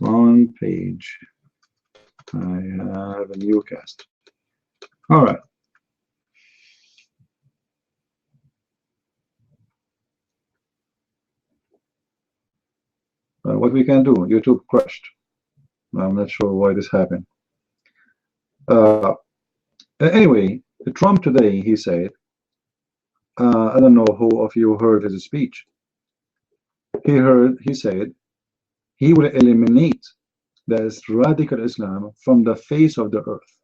Front page. I have a new cast. All right. What we can do? YouTube crashed. I'm not sure why this happened. Anyway, Trump today, he said, I don't know who of you heard his speech. He said he will eliminate this radical Islam from the face of the earth.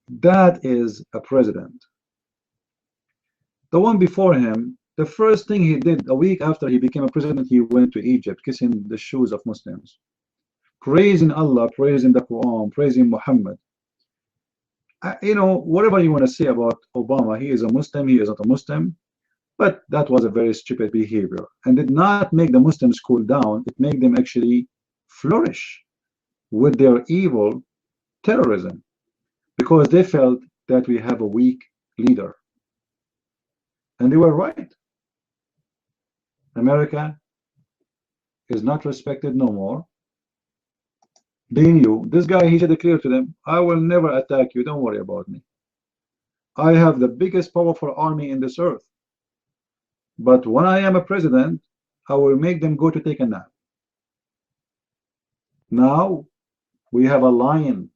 That is a president. The one before him, the first thing he did a week after he became a president, he went to Egypt, kissing the shoes of Muslims, praising Allah, praising the Quran, praising Muhammad. You know, whatever you want to say about Obama, he is a Muslim, he is not a Muslim, but that was a very stupid behavior and did not make the Muslims cool down. It made them actually flourish with their evil terrorism because they felt that we have a weak leader. And they were right. America is not respected no more. They knew. This guy, he said it clear to them, I will never attack you, don't worry about me. I have the biggest powerful army in this earth. But when I am a president, I will make them go to take a nap. Now we have a lion.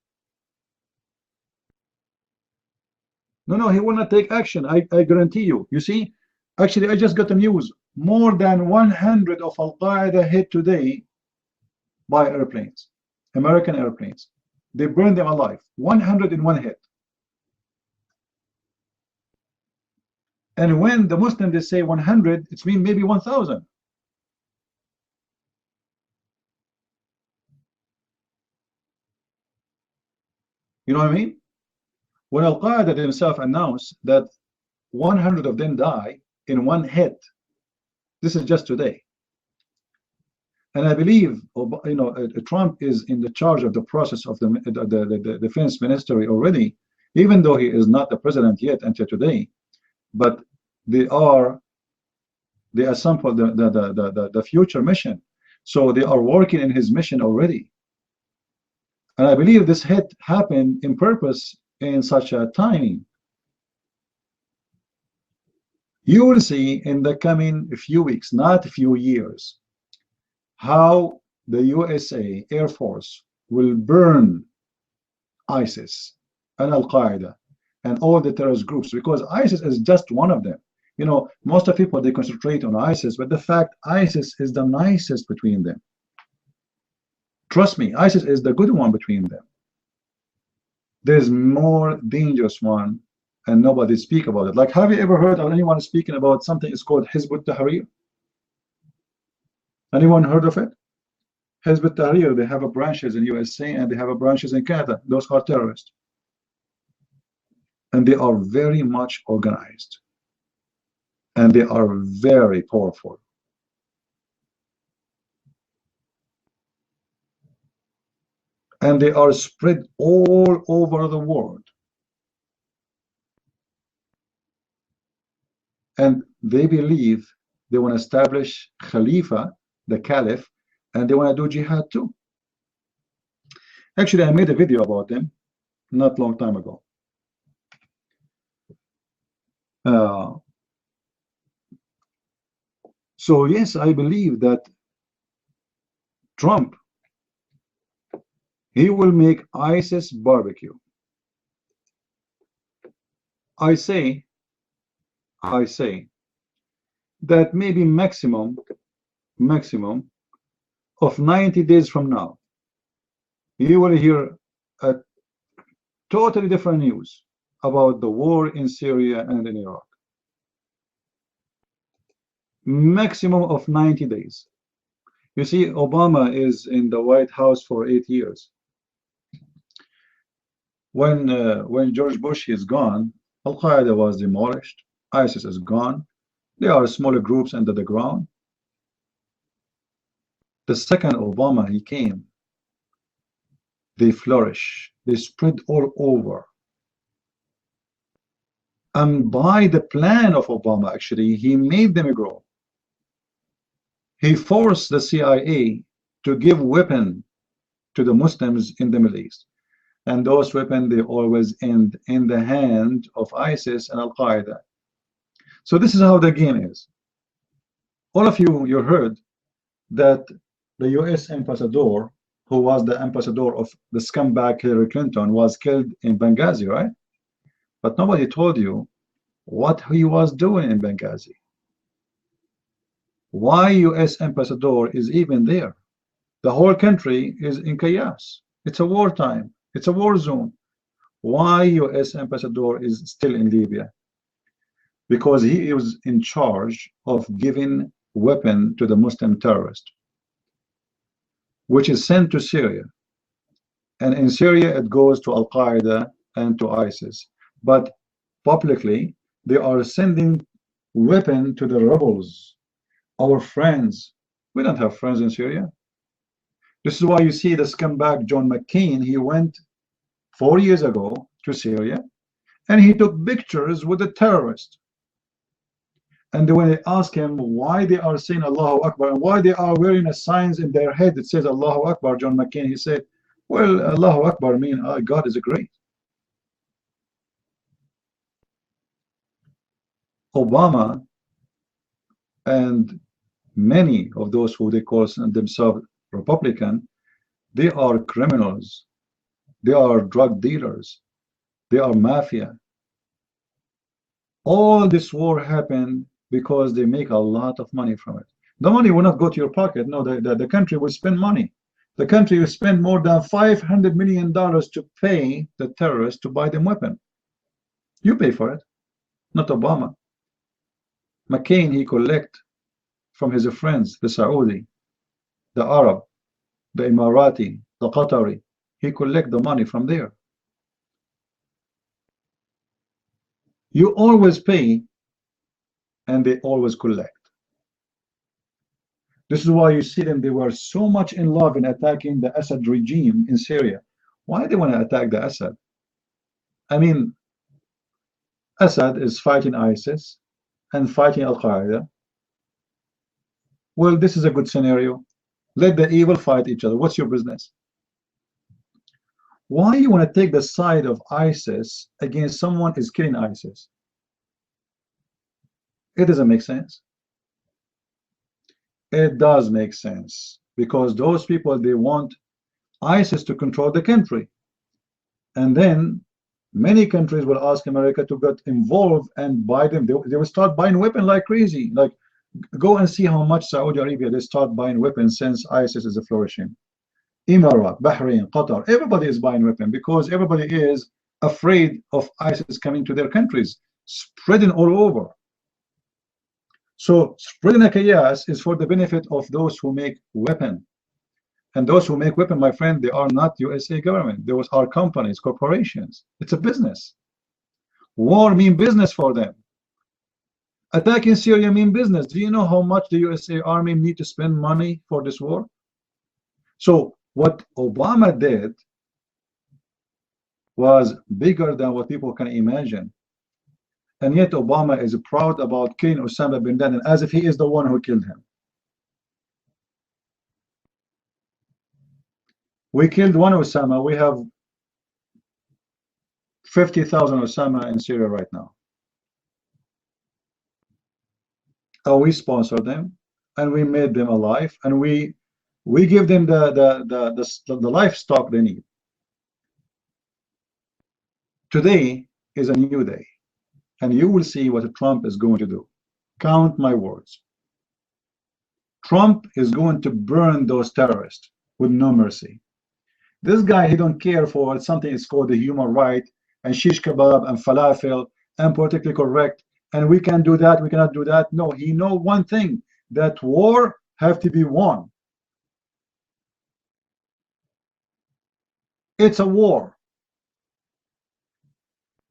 No, he will not take action. I guarantee you. You see, actually, I just got the news. More than 100 of Al-Qaeda hit today by airplanes, American airplanes. They burned them alive. 100 in one hit. And when the Muslims they say 100, it's mean maybe 1,000. You know what I mean? When Al-Qaeda themselves announced that 100 of them die in one hit, this is just today. And I believe, you know, Trump is in the charge of the process of the defense ministry already, even though he is not the president yet until today. But they assemble the future mission, so they are working in his mission already. And I believe this hit happened in purpose in such a timing. You will see in the coming few weeks, not a few years, how the USA Air Force will burn ISIS and Al-Qaeda and all the terrorist groups, because ISIS is just one of them. You know, most of people, they concentrate on ISIS, but the fact ISIS is the nicest between them. Trust me, ISIS is the good one between them. There's more dangerous one, and nobody speak about it. Like, have you ever heard of anyone speaking about something is called Hizb ut-Tahrir? Anyone heard of it? Hizb ut-Tahrir, they have a branches in USA and they have a branches in Canada. Those are terrorists. And they are very much organized. And they are very powerful. And they are spread all over the world. And they believe they want to establish Khalifa, the Caliph, and they want to do jihad too. Actually, I made a video about them not long time ago. So yes, I believe that Trump, he will make ISIS barbecue. I say that maybe maximum of 90 days from now, you will hear a totally different news about the war in Syria and in Iraq. Maximum of 90 days. You see, Obama is in the White House for 8 years. When George Bush is gone, Al-Qaeda was demolished, ISIS is gone. There are smaller groups under the ground. The second Obama he came, they flourish, they spread all over. And by the plan of Obama, actually, he made them grow. He forced the CIA to give weapons to the Muslims in the Middle East. And those weapons, they always end in the hand of ISIS and Al-Qaeda. So this is how the game is. All of you heard that the US ambassador, who was the ambassador of the scumbag Hillary Clinton, was killed in Benghazi, right? But nobody told you what he was doing in Benghazi. Why US ambassador is even there? The whole country is in chaos. It's a wartime. It's a war zone. Why US ambassador is still in Libya? Because he is in charge of giving weapon to the Muslim terrorist, which is sent to Syria. And in Syria, it goes to Al-Qaeda and to ISIS. But publicly, they are sending weapon to the rebels, our friends. We don't have friends in Syria. This is why you see the scumbag John McCain. He went 4 years ago to Syria, and he took pictures with the terrorists. And when they ask him why they are saying Allahu Akbar and why they are wearing a signs in their head that says Allahu Akbar, John McCain, he said, well, Allahu Akbar means God is great. Obama and many of those who they call themselves Republican, they are criminals. They are drug dealers. They are mafia. All this war happened because they make a lot of money from it. The money will not go to your pocket. No, the country will spend money. The country will spend more than $500 million to pay the terrorists to buy them weapons. You pay for it, not Obama. McCain, he collect from his friends, the Saudi, the Arab, the Emirati, the Qatari. He collect the money from there. You always pay, and they always collect. This is why you see them, they were so much in love in attacking the Assad regime in Syria. Why do they want to attack the Assad? I mean, Assad is fighting ISIS and fighting Al-Qaeda. Well, this is a good scenario. Let the evil fight each other. What's your business? Why you want to take the side of ISIS against someone who is killing ISIS? It doesn't make sense. It does make sense because those people, they want ISIS to control the country. And then many countries will ask America to get involved and buy them. They will start buying weapons like crazy. Like, go and see how much Saudi Arabia, they start buying weapons since ISIS is flourishing. Emirates, Bahrain, Qatar, everybody is buying weapons because everybody is afraid of ISIS coming to their countries, spreading all over. So spreading a chaos is for the benefit of those who make weapons. And those who make weapons, my friend, they are not USA government. Those are companies, corporations. It's a business. War means business for them. Attacking Syria means business. Do you know how much the USA Army need to spend money for this war? So what Obama did was bigger than what people can imagine. And yet Obama is proud about killing Osama bin Laden as if he is the one who killed him. We killed one Osama. We have 50,000 Osama in Syria right now. We sponsor them and we made them alive and we give them the livestock they need. Today is a new day, and you will see what Trump is going to do. Count my words. Trump is going to burn those terrorists with no mercy. This guy, he don't care for something is called the human right and shish kebab and falafel and politically correct, and we can do that, we cannot do that. No, he know one thing, that war have to be won. It's a war.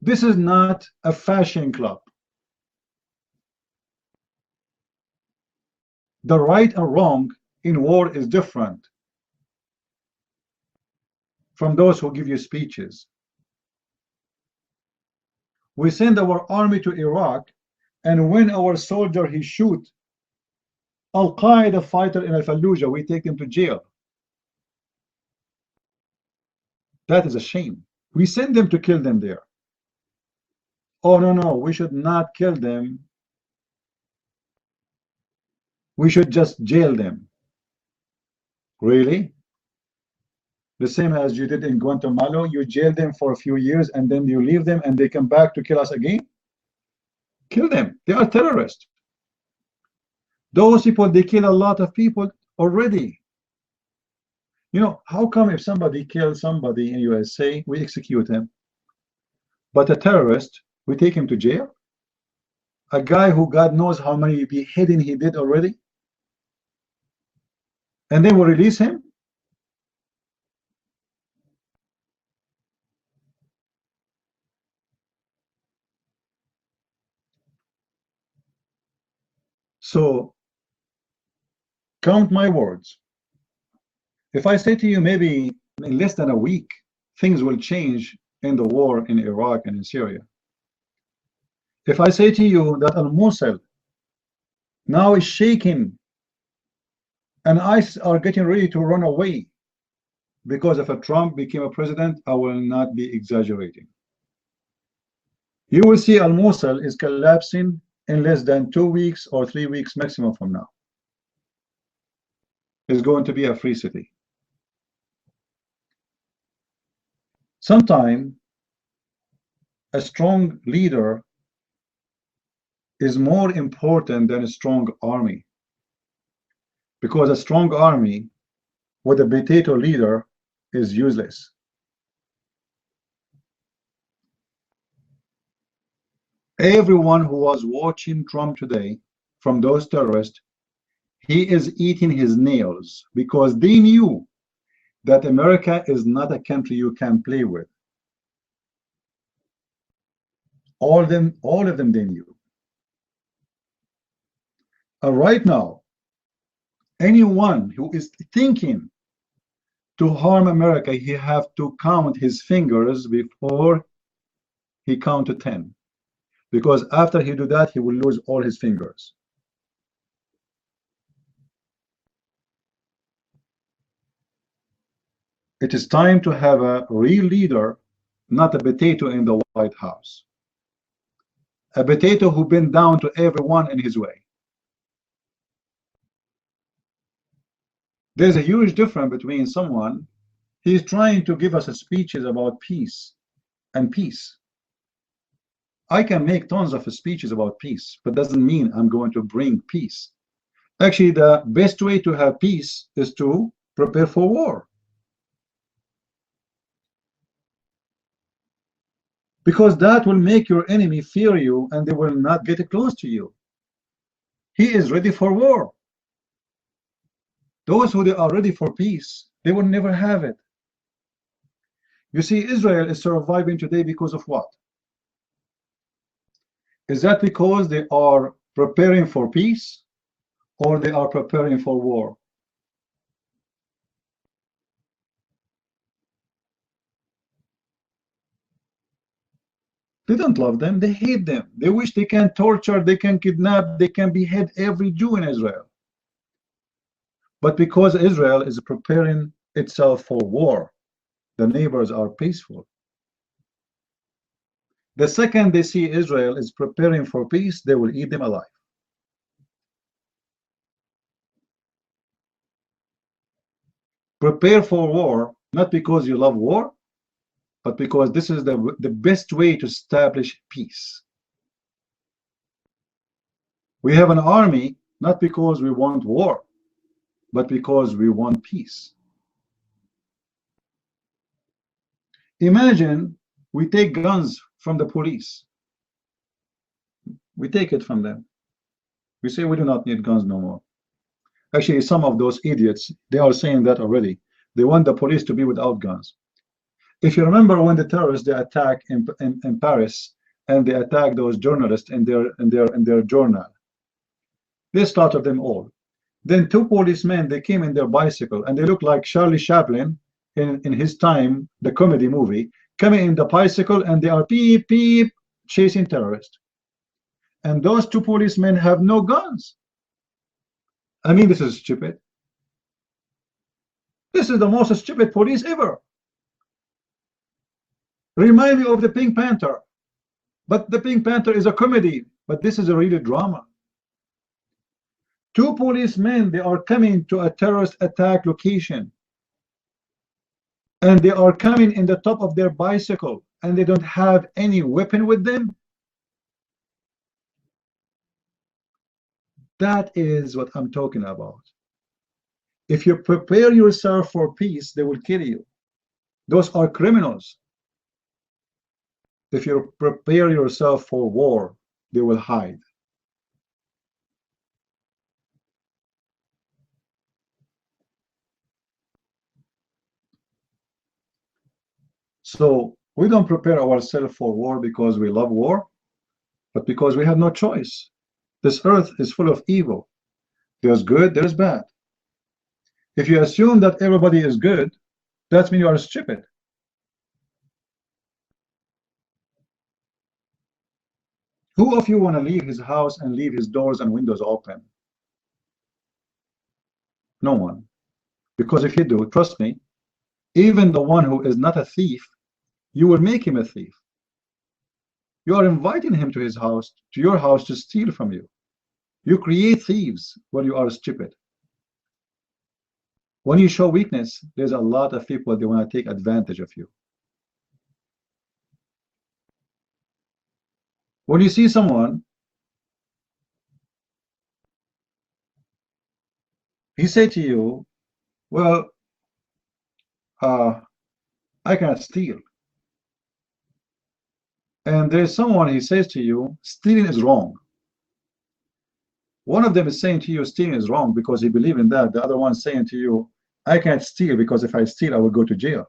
This is not a fashion club. The right and wrong in war is different from those who give you speeches. We send our army to Iraq, and when our soldier he shoot Al-Qaeda fighter in Al-Fallujah, we take them to jail. That is a shame. We send them to kill them there. Oh, no, no, we should not kill them. We should just jail them. Really? The same as you did in Guantanamo, you jail them for a few years and then you leave them and they come back to kill us again? Kill them. They are terrorists. Those people, they kill a lot of people already. You know, how come if somebody kills somebody in USA, we execute him? But a terrorist, we take him to jail? A guy who God knows how many beheading he did already? And then we release him? So, count my words. If I say to you, maybe in less than a week, things will change in the war in Iraq and in Syria. If I say to you that Al-Mosul now is shaking and ISIS are getting ready to run away because if a Trump became a president, I will not be exaggerating. You will see Al-Mosul is collapsing in less than 2 weeks or 3 weeks maximum from now. It's going to be a free city. Sometimes a strong leader is more important than a strong army, because a strong army with a potato leader is useless. Everyone who was watching Trump today from those terrorists, he is eating his nails because they knew that America is not a country you can play with. All of them they knew. Right now, anyone who is thinking to harm America, he have to count his fingers before he count to 10. Because after he do that, he will lose all his fingers. It is time to have a real leader, not a potato in the White House. A potato who bent down to everyone in his way. There's a huge difference between someone, he's trying to give us speeches about peace and peace. I can make tons of speeches about peace, but doesn't mean I'm going to bring peace. Actually, the best way to have peace is to prepare for war. Because that will make your enemy fear you and they will not get close to you. He is ready for war. Those who are ready for peace, they will never have it. You see, Israel is surviving today because of what? Is that because they are preparing for peace or they are preparing for war? They don't love them, they hate them. They wish they can torture, they can kidnap, they can behead every Jew in Israel. But because Israel is preparing itself for war, the neighbors are peaceful. The second they see Israel is preparing for peace, they will eat them alive. Prepare for war, not because you love war, but because this is the best way to establish peace. We have an army, not because we want war, but because we want peace. Imagine we take guns from the police. We take it from them. We say we do not need guns no more. Actually, some of those idiots, they are saying that already. They want the police to be without guns. If you remember when the terrorists they attacked in Paris and they attacked those journalists in their journal, they slaughtered them all. Then two policemen, they came in their bicycle and they looked like Charlie Chaplin in his time, the comedy movie, coming in the bicycle and they are beep beep chasing terrorists. And those two policemen have no guns. I mean, this is stupid. This is the most stupid police ever. Remind me of the Pink Panther. But the Pink Panther is a comedy, but this is a real drama. Two policemen, they are coming to a terrorist attack location. And they are coming in the top of their bicycle, and they don't have any weapon with them. That is what I'm talking about. If you prepare yourself for peace, they will kill you. Those are criminals. If you prepare yourself for war, they will hide. So we don't prepare ourselves for war because we love war, but because we have no choice. This earth is full of evil. There's good, there's bad. If you assume that everybody is good, that means you are stupid. Who of you want to leave his house and leave his doors and windows open? No one. Because if you do, trust me, even the one who is not a thief, you will make him a thief. You are inviting him to his house, to your house, to steal from you. You create thieves when you are stupid. When you show weakness, there's a lot of people that want to take advantage of you. When you see someone, he say to you, well, I cannot steal. And there's someone, he says to you, stealing is wrong. One of them is saying to you, stealing is wrong because he believes in that. The other one is saying to you, I can't steal because if I steal, I will go to jail.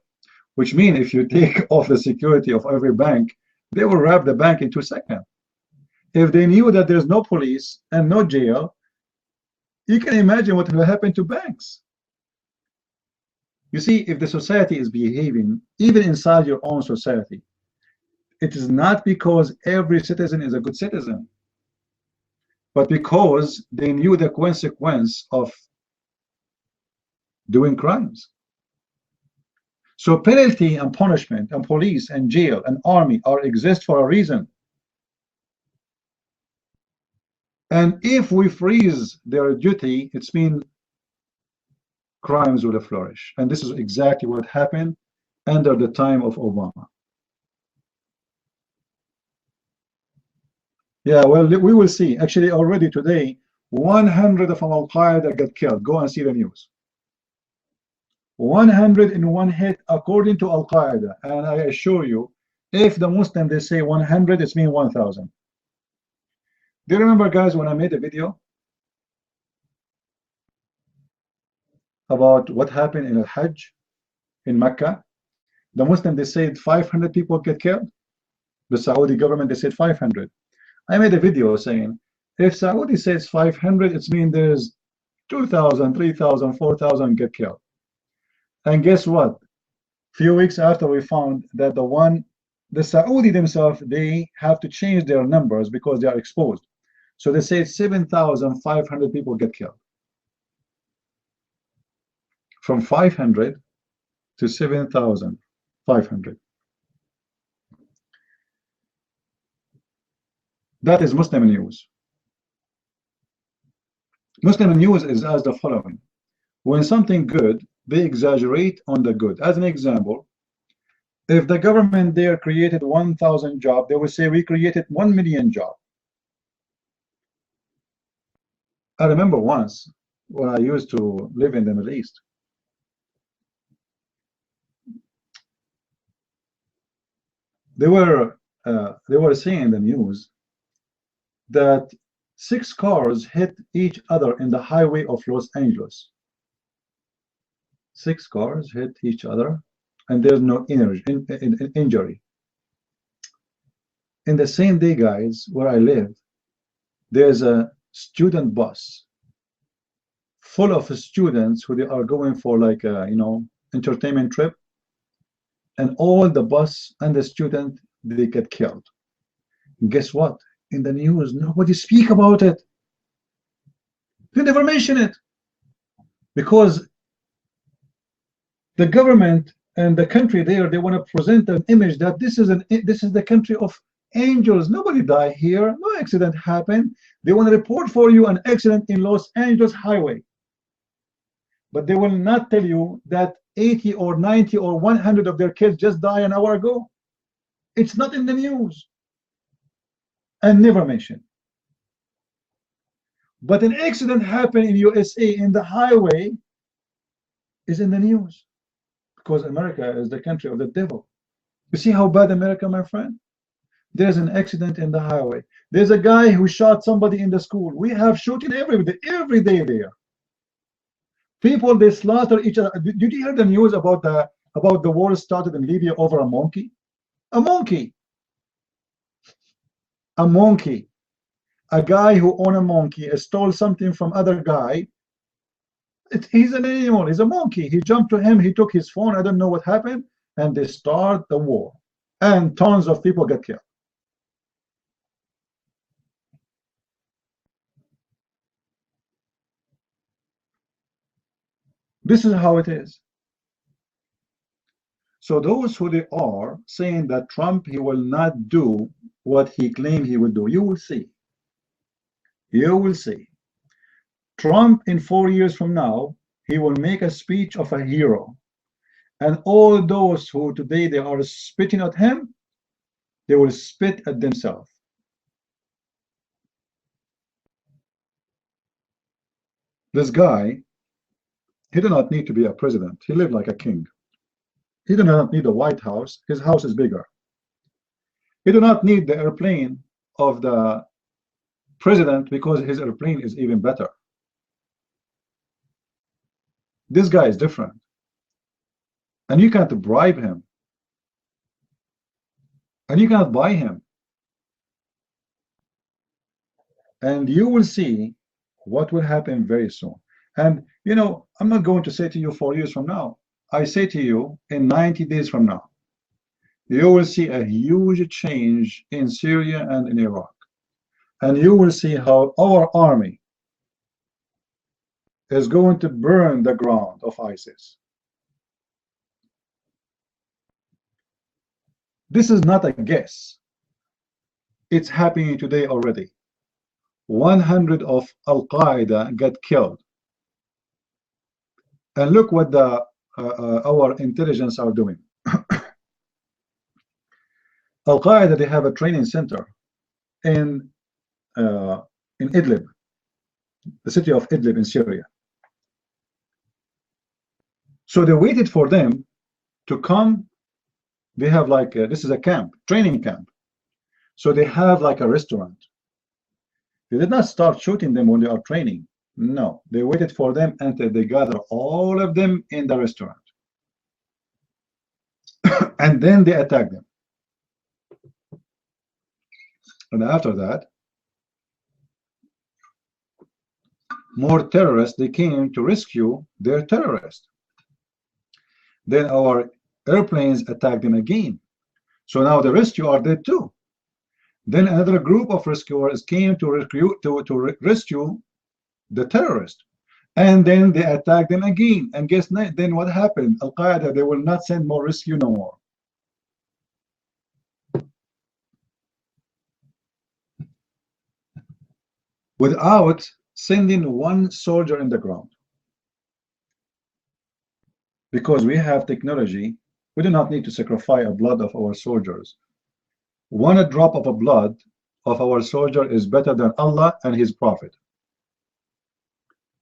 Which means if you take off the security of every bank, they will rob the bank in 2 seconds. If they knew that there's no police and no jail, you can imagine what will happen to banks. You see, if the society is behaving, even inside your own society, it is not because every citizen is a good citizen, but because they knew the consequence of doing crimes. So penalty and punishment and police and jail and army are exist for a reason. And if we freeze their duty, it means crimes will flourish. And this is exactly what happened under the time of Obama. Yeah, well, we will see. Actually, already today, 100 of Al-Qaeda got killed. Go and see the news. 100 in one hit, according to Al-Qaeda. And I assure you, if the Muslim, they say 100, it means 1,000. Do you remember, guys, when I made a video about what happened in Al-Hajj in Mecca? The Muslim, they said 500 people get killed. The Saudi government, they said 500. I made a video saying, if Saudi says 500, it means there's 2,000, 3,000, 4,000 get killed. And guess what? Few weeks after, we found that the Saudi themselves, they have to change their numbers because they are exposed. So they say 7,500 people get killed. From 500 to 7,500. That is Muslim news. Muslim news is as the following. When something good, they exaggerate on the good. As an example, if the government there created 1,000 jobs, they will say we created 1 million jobs. I remember once when I used to live in the Middle East. They were saying in the news that 6 cars hit each other in the highway of Los Angeles. 6 cars hit each other, and there's no injury. In the same day, guys, where I live, there's a student bus full of students who they are going for like a, entertainment trip, and all the bus and the student, they get killed. And guess what? In the news, nobody speak about it. They never mention it because the government and the country there, they want to present an image that this is the country of angels. Nobody died here. No accident happened. They want to report for you an accident in Los Angeles highway. But they will not tell you that 80 or 90 or 100 of their kids just died an hour ago. It's not in the news and never mentioned. But an accident happened in USA in the highway is in the news because America is the country of the devil. You see how bad America, my friend? There's an accident in the highway. There's a guy who shot somebody in the school. We have shooting every day there. People, they slaughter each other. Did you hear the news about the war started in Libya over a monkey? A monkey. A monkey. A guy who owned a monkey stole something from other guy. He's an animal. He's a monkey. He jumped to him. He took his phone. I don't know what happened. And they start the war. And tons of people get killed. This is how it is. So those who they are saying that Trump, he will not do what he claimed he will do. You will see. You will see. Trump in 4 years from now, he will make a speech of a hero. And all those who today they are spitting at him, they will spit at themselves. This guy, he did not need to be a president. He lived like a king. He did not need the White House. His house is bigger. He did not need the airplane of the president because his airplane is even better. This guy is different. And you can't bribe him. And you cannot buy him. And you will see what will happen very soon. And, you know, I'm not going to say to you 4 years from now. I say to you in 90 days from now, you will see a huge change in Syria and in Iraq. And you will see how our army is going to burn the ground of ISIS. This is not a guess. It's happening today already. 100 of Al-Qaeda get killed. And look what our intelligence are doing. Al-Qaeda, they have a training center in Idlib, the city of Idlib in Syria. So they waited for them to come. They have like this is a camp, training camp. So they have like a restaurant. They did not start shooting them when they are training. No, they waited for them until they gather all of them in the restaurant. And then they attack them. And after that, more terrorists, they came to rescue their terrorists. Then our airplanes attacked them again. So now the rescue are dead too. Then another group of rescuers came to rescue the terrorists. And then they attacked them again. And guess then what happened? Al-Qaeda, they will not send more rescue no more. Without sending one soldier in the ground. Because we have technology, we do not need to sacrifice the blood of our soldiers. One drop of blood of our soldier is better than Allah and his prophet.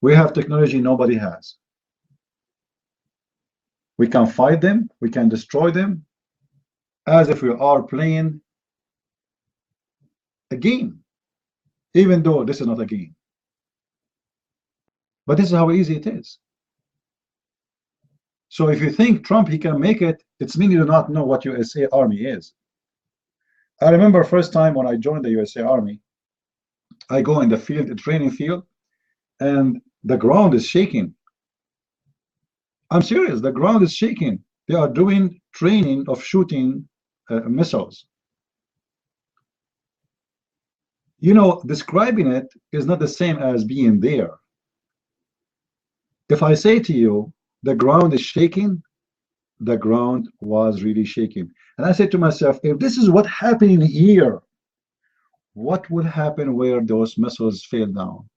We have technology nobody has. We can fight them, we can destroy them as if we are playing a game, even though this is not a game. But this is how easy it is. So if you think Trump, he can make it, it's mean you do not know what USA Army is. I remember first time when I joined the USA Army, I go in the field, the training field, and the ground is shaking. I'm serious, the ground is shaking. They are doing training of shooting missiles. You know, describing it is not the same as being there. If I say to you, the ground is shaking, the ground was really shaking. And I said to myself, if this is what happened here, what would happen where those missiles fell down?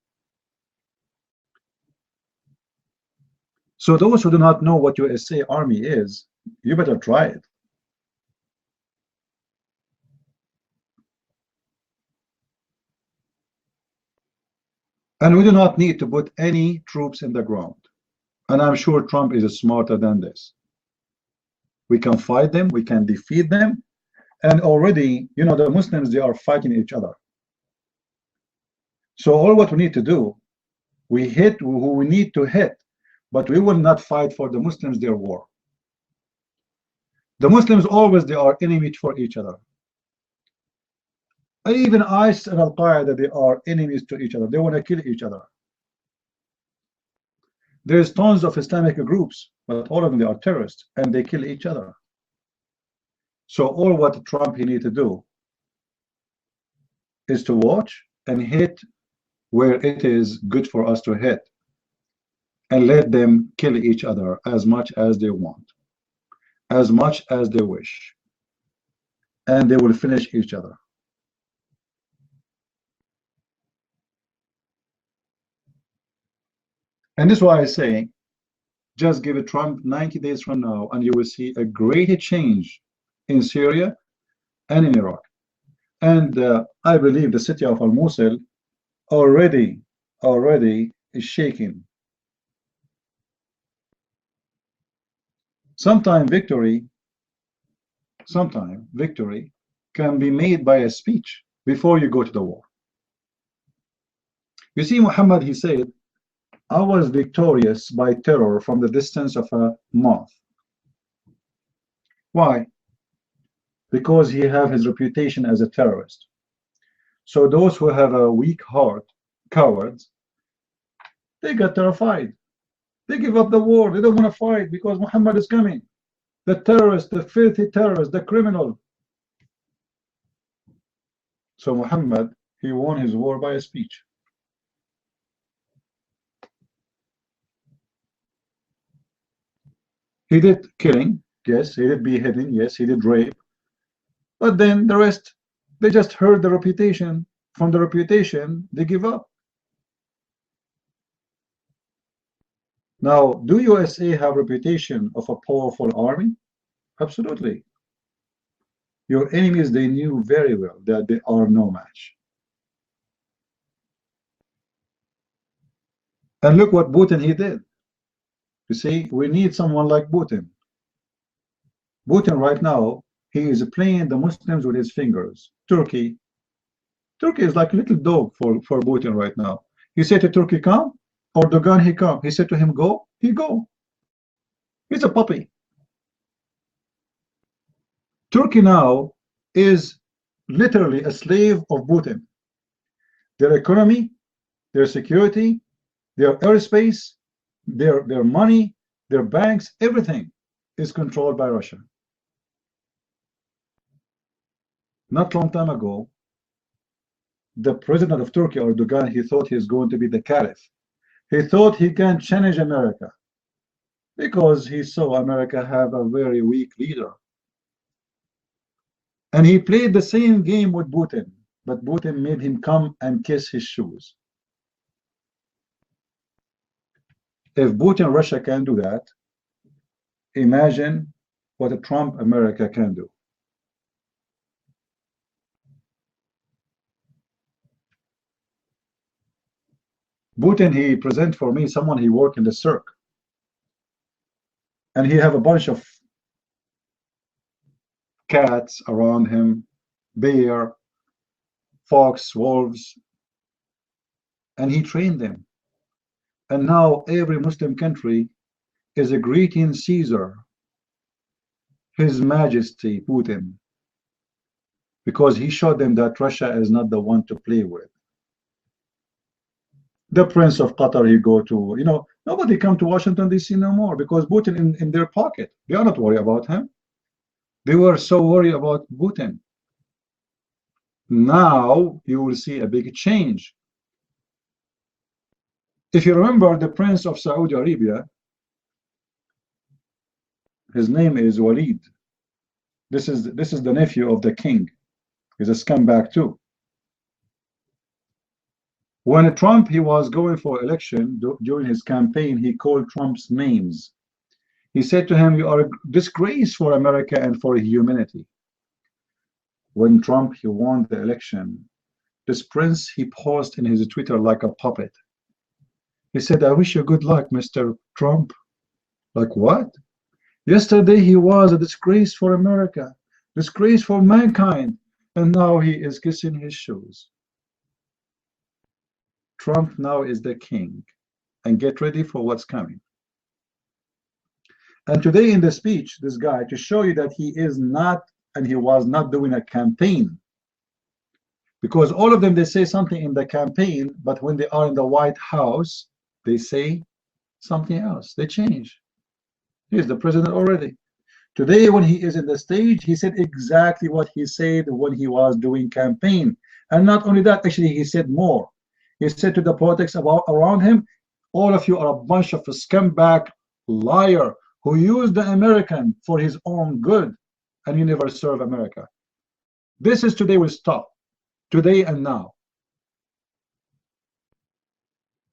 So those who do not know what USA Army is, you better try it. And we do not need to put any troops in the ground. And I'm sure Trump is smarter than this. We can fight them, we can defeat them, and already, you know, the Muslims, they are fighting each other. So all what we need to do, we hit who we need to hit, but we will not fight for the Muslims their war. The Muslims always, they are enemies for each other. Even ISIS and Al-Qaeda, they are enemies to each other. They want to kill each other. There's tons of Islamic groups, but all of them, they are terrorists, and they kill each other. So all what Trump he need to do is to watch and hit where it is good for us to hit, and let them kill each other as much as they want, as much as they wish, and they will finish each other. And this is why I say, just give it Trump 90 days from now, and you will see a great change in Syria and in Iraq. And I believe the city of Al-Mosul already is shaking. Sometime victory can be made by a speech before you go to the war. You see, Muhammad, he said, I was victorious by terror from the distance of a month. Why? Because he have his reputation as a terrorist. So those who have a weak heart, cowards, they get terrified. They give up the war. They don't want to fight because Muhammad is coming. The terrorist, the filthy terrorist, the criminal. So Muhammad, he won his war by a speech. He did killing, yes. He did beheading, yes. He did rape. But then the rest, they just heard the reputation. From the reputation, they give up. Now, do USA have reputation of a powerful army? Absolutely. Your enemies, they knew very well that they are no match. And look what Putin he did. You see, we need someone like Putin. Putin right now, he is playing the Muslims with his fingers. Turkey is like a little dog for Putin right now. He said to Turkey, come, Erdogan, he come. He said to him, go, he go. He's a puppy. Turkey now is literally a slave of Putin. Their economy, their security, their airspace, their money, their banks, everything is controlled by Russia. Not long time ago, the president of Turkey, Erdogan, he thought he's going to be the caliph. He thought he can change America because he saw America have a very weak leader. And he played the same game with Putin, but Putin made him come and kiss his shoes. If Putin Russia can do that, imagine what a Trump America can do. Putin, he present for me someone he work in the cirque, and he have a bunch of cats around him, bear, fox, wolves, and he trained them. And now every Muslim country is greeting Caesar, His Majesty Putin, because he showed them that Russia is not the one to play with. The Prince of Qatar, he go to, you know, nobody come to Washington DC no more because Putin in their pocket. They are not worried about him. They were so worried about Putin. Now you will see a big change. If you remember, the Prince of Saudi Arabia, his name is Walid. This is the nephew of the king. He's a scumbag too. When Trump he was going for election during his campaign, he called Trump's names. He said to him, "You are a disgrace for America and for humanity." When Trump he won the election, this prince he posed in his Twitter like a puppet. He said, "I wish you good luck, Mr. Trump." Like what? Yesterday he was a disgrace for America, disgrace for mankind, and now he is kissing his shoes. Trump now is the king, and get ready for what's coming. And today in the speech, this guy, to show you that he is not, and he was not doing a campaign, because all of them, they say something in the campaign, but when they are in the White House, they say something else. They change. He's the president already. Today, when he is in the stage, he said exactly what he said when he was doing campaign. And not only that, actually, he said more. He said to the politics around him, all of you are a bunch of a scumbag liar who used the American for his own good, and you never serve America. This is today will stop. Today and now.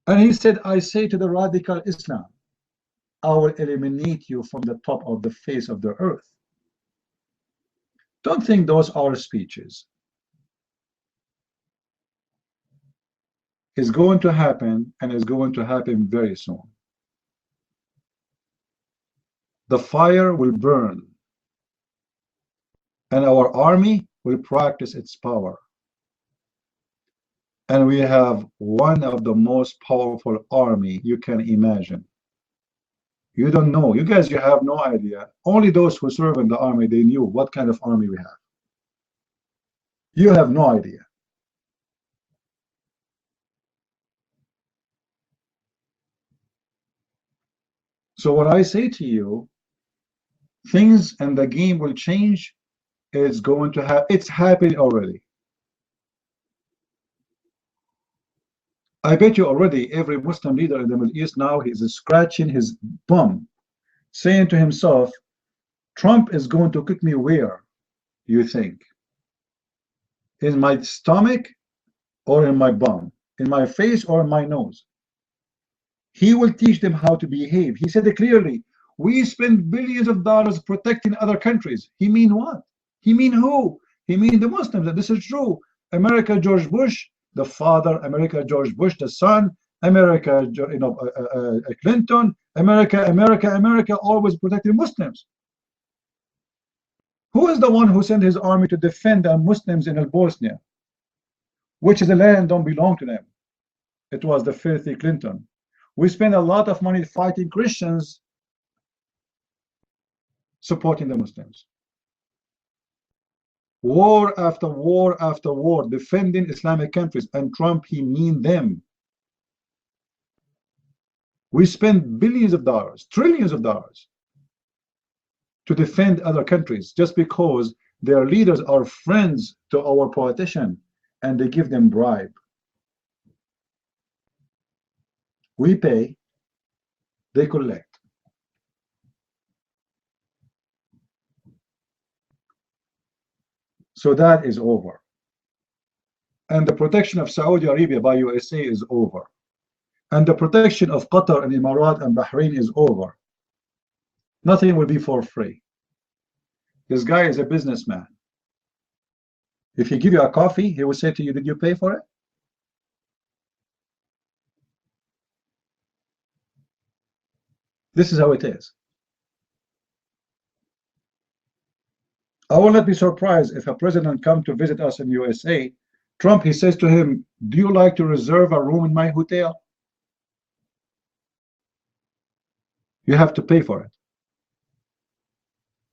And he said, I say to the radical Islam, I will eliminate you from the top of the face of the earth. Don't think those are speeches. It's going to happen, and it's going to happen very soon. The fire will burn, and our army will practice its power. And we have one of the most powerful army you can imagine. You don't know. You guys, you have no idea. Only those who serve in the army, they knew what kind of army we have. You have no idea. So what I say to you, things and the game will change. It's going to happen. It's happening already. I bet you already every Muslim leader in the Middle East now is scratching his bum, saying to himself, Trump is going to kick me where, you think? In my stomach or in my bum? In my face or in my nose? He will teach them how to behave. He said it clearly. We spend billions of dollars protecting other countries. He mean what? He mean who? He mean the Muslims, and this is true. America, George Bush, the father, America, George Bush, the son, America, Clinton, America, always protecting Muslims. Who is the one who sent his army to defend the Muslims in Bosnia, which is a land don't belong to them? It was the filthy Clinton. We spend a lot of money fighting Christians, supporting the Muslims. War after war after war, defending Islamic countries, and Trump, he mean them. We spend billions of dollars, trillions of dollars to defend other countries just because their leaders are friends to our politician and they give them bribe. We pay, they collect. So that is over. And the protection of Saudi Arabia by USA is over. And the protection of Qatar and Emirat and Bahrain is over. Nothing will be for free. This guy is a businessman. If he give you a coffee, he will say to you, did you pay for it? This is how it is. I will not be surprised if a president come to visit us in USA. Trump, he says to him, do you like to reserve a room in my hotel? You have to pay for it.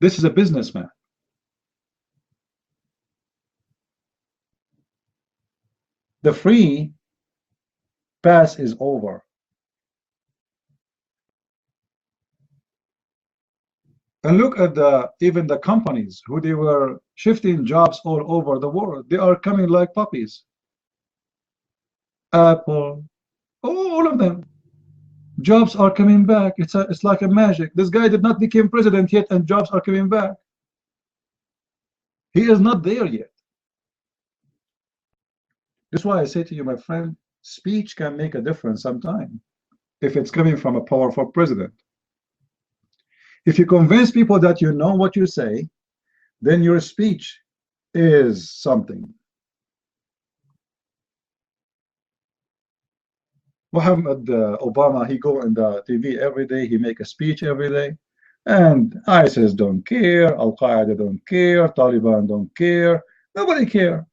This is a businessman. The free pass is over. And look at even the companies who they were shifting jobs all over the world. They are coming like puppies. Apple, all of them. Jobs are coming back. It's like a magic. This guy did not become president yet, and jobs are coming back. He is not there yet. That's why I say to you, my friend, speech can make a difference sometime if it's coming from a powerful president. If you convince people that you know what you say, then your speech is something. Mohammed Obama, he go on the TV every day, he make a speech every day, and ISIS don't care, Al-Qaeda don't care, Taliban don't care, nobody care.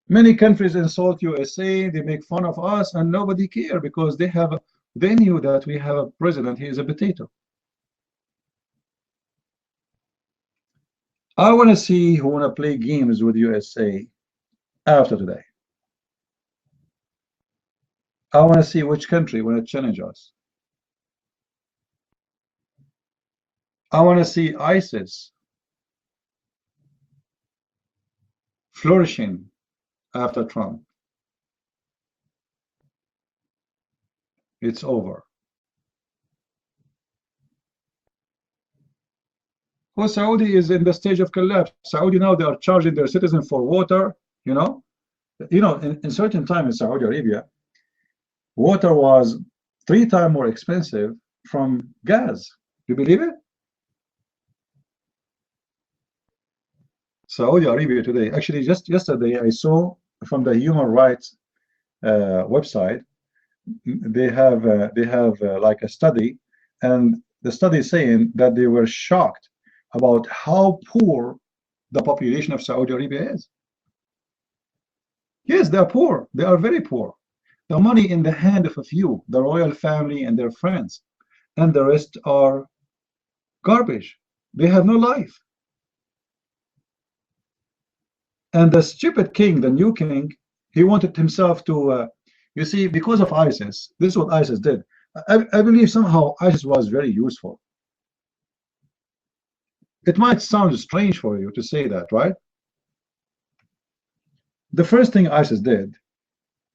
Many countries insult USA, they make fun of us, and nobody care because they knew that we have a president, he is a potato. I want to see who want to play games with USA after today. I want to see which country want to challenge us. I want to see ISIS flourishing after Trump. It's over. Well, Saudi is in the stage of collapse. Saudi now, they are charging their citizens for water, you know. In certain time in Saudi Arabia, water was 3 times more expensive from gas. You believe it? Saudi Arabia today, actually just yesterday I saw from the human rights website, they have like a study, and the study is saying that they were shocked about how poor the population of Saudi Arabia is. Yes, they are poor. They are very poor. The money in the hand of a few, the royal family and their friends, and the rest are garbage. They have no life. And the stupid king, the new king, he wanted himself to, you see, because of ISIS, this is what ISIS did. I believe somehow ISIS was very useful. It might sound strange for you to say that, right? The first thing ISIS did,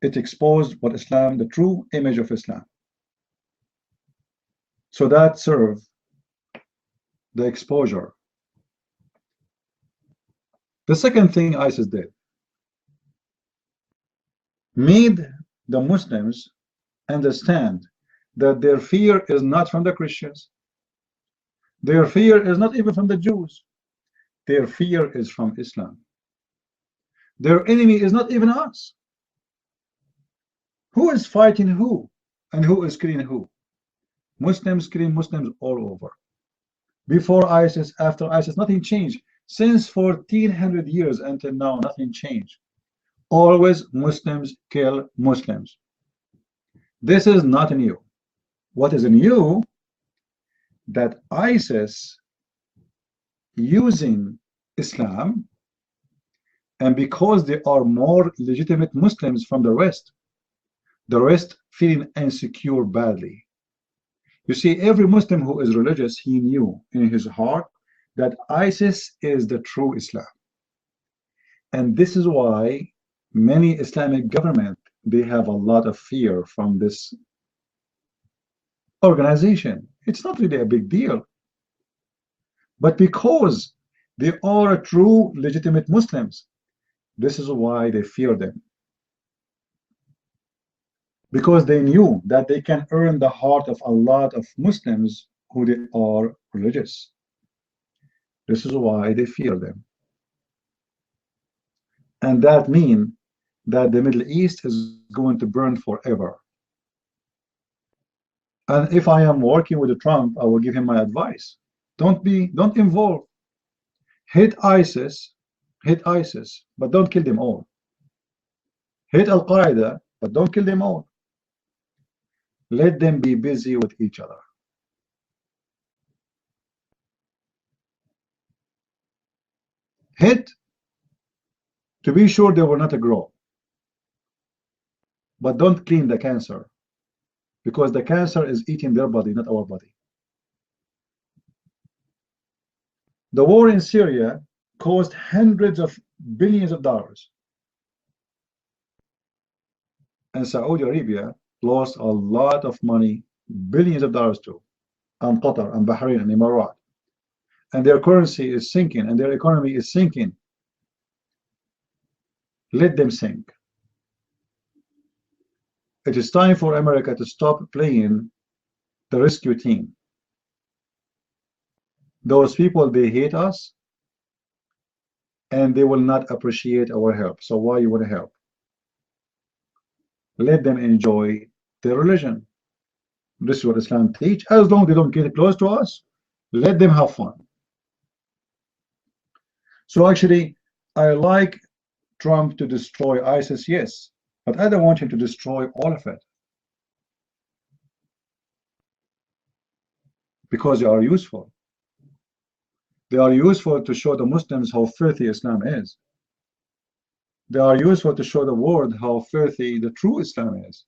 it exposed what Islam, the true image of Islam. So that served the exposure. The second thing ISIS did, made the Muslims understand that their fear is not from the Christians. Their fear is not even from the Jews. Their fear is from Islam. Their enemy is not even us. Who is fighting who? And who is killing who? Muslims killing Muslims all over. Before ISIS, after ISIS, nothing changed. Since 1400 years until now, nothing changed. Always Muslims kill Muslims. This is not new. What is new? That ISIS using Islam, and because they are more legitimate Muslims from the rest feeling insecure badly. You see, every Muslim who is religious, he knew in his heart that ISIS is the true Islam. And this is why many Islamic governments, they have a lot of fear from this organization. It's not really a big deal. But because they are true legitimate Muslims, this is why they fear them. Because they knew that they can earn the heart of a lot of Muslims who they are religious. This is why they fear them. And that means that the Middle East is going to burn forever. And if I am working with Trump, I will give him my advice. Don't involve. Hit ISIS, but don't kill them all. Hit Al-Qaeda, but don't kill them all. Let them be busy with each other. Hit to be sure they will not grow. But don't clean the cancer, because the cancer is eating their body, not our body. The war in Syria cost hundreds of billions of dollars. and Saudi Arabia lost a lot of money, billions of dollars too, and Qatar and Bahrain and Emirat. And their currency is sinking and their economy is sinking. Let them sink. It is time for America to stop playing the rescue team. Those people, they hate us and they will not appreciate our help. So why you want to help? Let them enjoy their religion. This is what Islam teach. As long as they don't get close to us, let them have fun. So actually, I like Trump to destroy ISIS, yes, but I don't want him to destroy all of it, because they are useful. They are useful to show the Muslims how filthy Islam is. They are useful to show the world how filthy the true Islam is.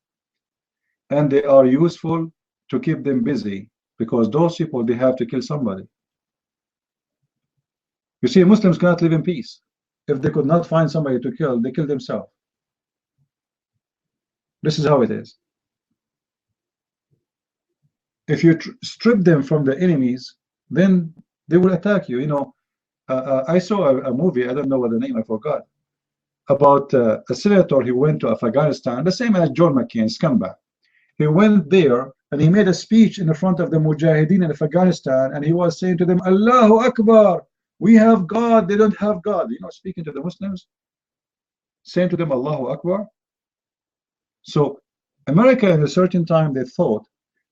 And they are useful to keep them busy, because those people, they have to kill somebody. You see, Muslims cannot live in peace. If they could not find somebody to kill, they kill themselves. This is how it is. If you strip them from the enemies, then they will attack you. You know, I saw a movie, I don't know what the name, I forgot, about a senator. He went to Afghanistan, the same as John McCain, scumbag. He went there and he made a speech in the front of the Mujahideen in Afghanistan, and he was saying to them, Allahu Akbar, we have God, they don't have God. You know, speaking to the Muslims, saying to them, Allahu Akbar. So America, at a certain time, they thought,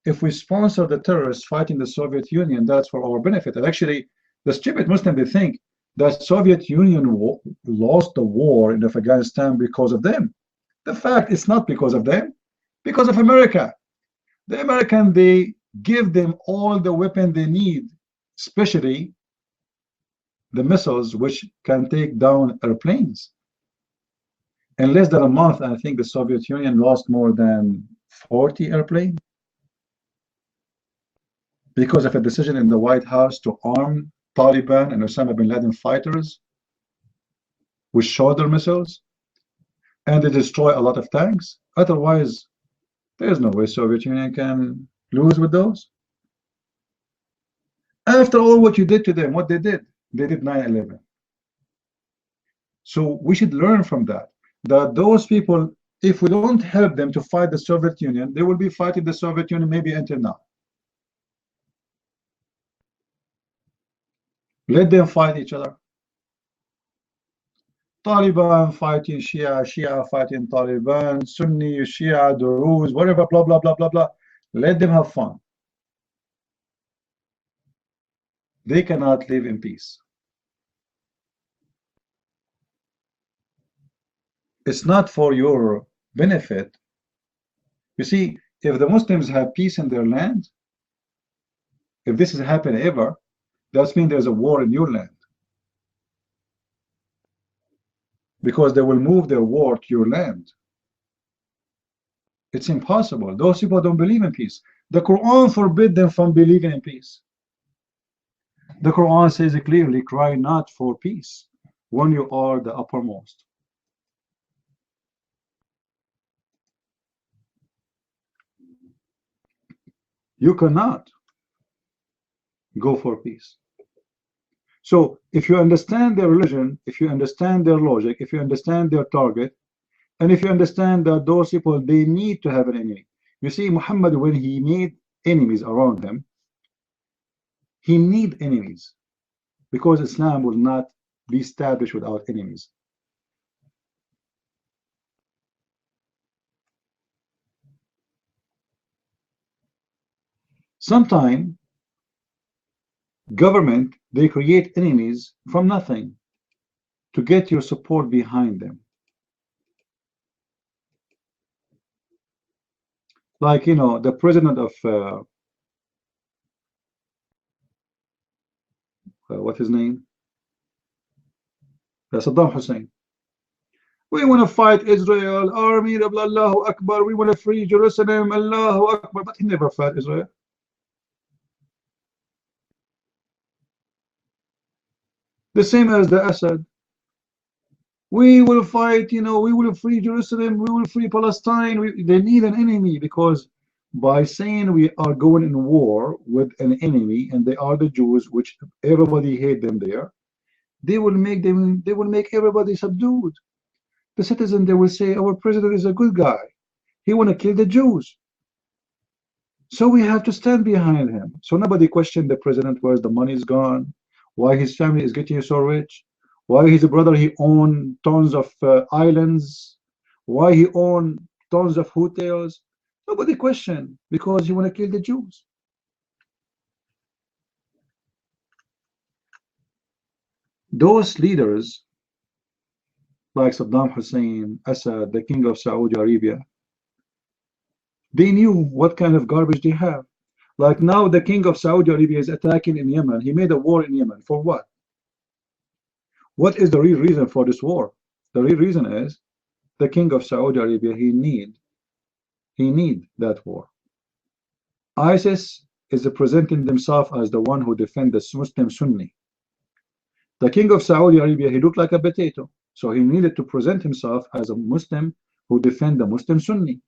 if we sponsor the terrorists fighting the Soviet Union, that's for our benefit. And actually, the stupid Muslim, they think that Soviet Union lost the war in Afghanistan because of them. The fact is not because of them, because of America. The American, they give them all the weapons they need, especially the missiles which can take down airplanes. In less than a month, I think the Soviet Union lost more than 40 airplanes because of a decision in the White House to arm Taliban and Osama bin Laden fighters with shoulder missiles, and they destroy a lot of tanks. Otherwise, there's no way Soviet Union can lose with those. After all what you did to them, what they did 9/11. So we should learn from that, that those people, if we don't help them to fight the Soviet Union, they will be fighting the Soviet Union maybe until now. Let them fight each other. Taliban fighting Shia, Shia fighting Taliban, Sunni, Shia, Druze, whatever, blah, blah, blah, blah, blah. Let them have fun. They cannot live in peace. It's not for your benefit. You see, if the Muslims have peace in their land, if this has happened ever, that means there's a war in your land. Because they will move their war to your land. It's impossible. Those people don't believe in peace. The Quran forbids them from believing in peace. The Quran says clearly, cry not for peace when you are the uppermost. You cannot go for peace. So if you understand their religion, if you understand their logic, if you understand their target, and if you understand that those people, they need to have an enemy. You see, Muhammad, when he made enemies around him, he need enemies, because Islam will not be established without enemies. Sometimes government, they create enemies from nothing to get your support behind them. Like, you know, the president of what's his name? Saddam Hussein. We want to fight Israel, army, Allahu Akbar, we want to free Jerusalem, Allahu Akbar, but he never fought Israel. The same as the Assad. We will fight, we will free Jerusalem, we will free Palestine. They need an enemy, because by saying we are going in war with an enemy, and they are the Jews, which everybody hate them there, they will make everybody subdued. The citizen, they will say, our president is a good guy. He want to kill the Jews. So we have to stand behind him. So nobody questioned the president where the money is gone, why his family is getting so rich, why his brother he owned tons of islands, why he owned tons of hotels. Nobody questioned, because he want to kill the Jews. Those leaders like Saddam Hussein, Assad, the king of Saudi Arabia, they knew what kind of garbage they have. Like now the king of Saudi Arabia is attacking in Yemen. He made a war in Yemen. For what? What is the real reason for this war? The real reason is the king of Saudi Arabia, he need that war. ISIS is presenting themselves as the one who defend the Muslim Sunni. The king of Saudi Arabia, he looked like a potato, so he needed to present himself as a Muslim who defend the Muslim Sunni.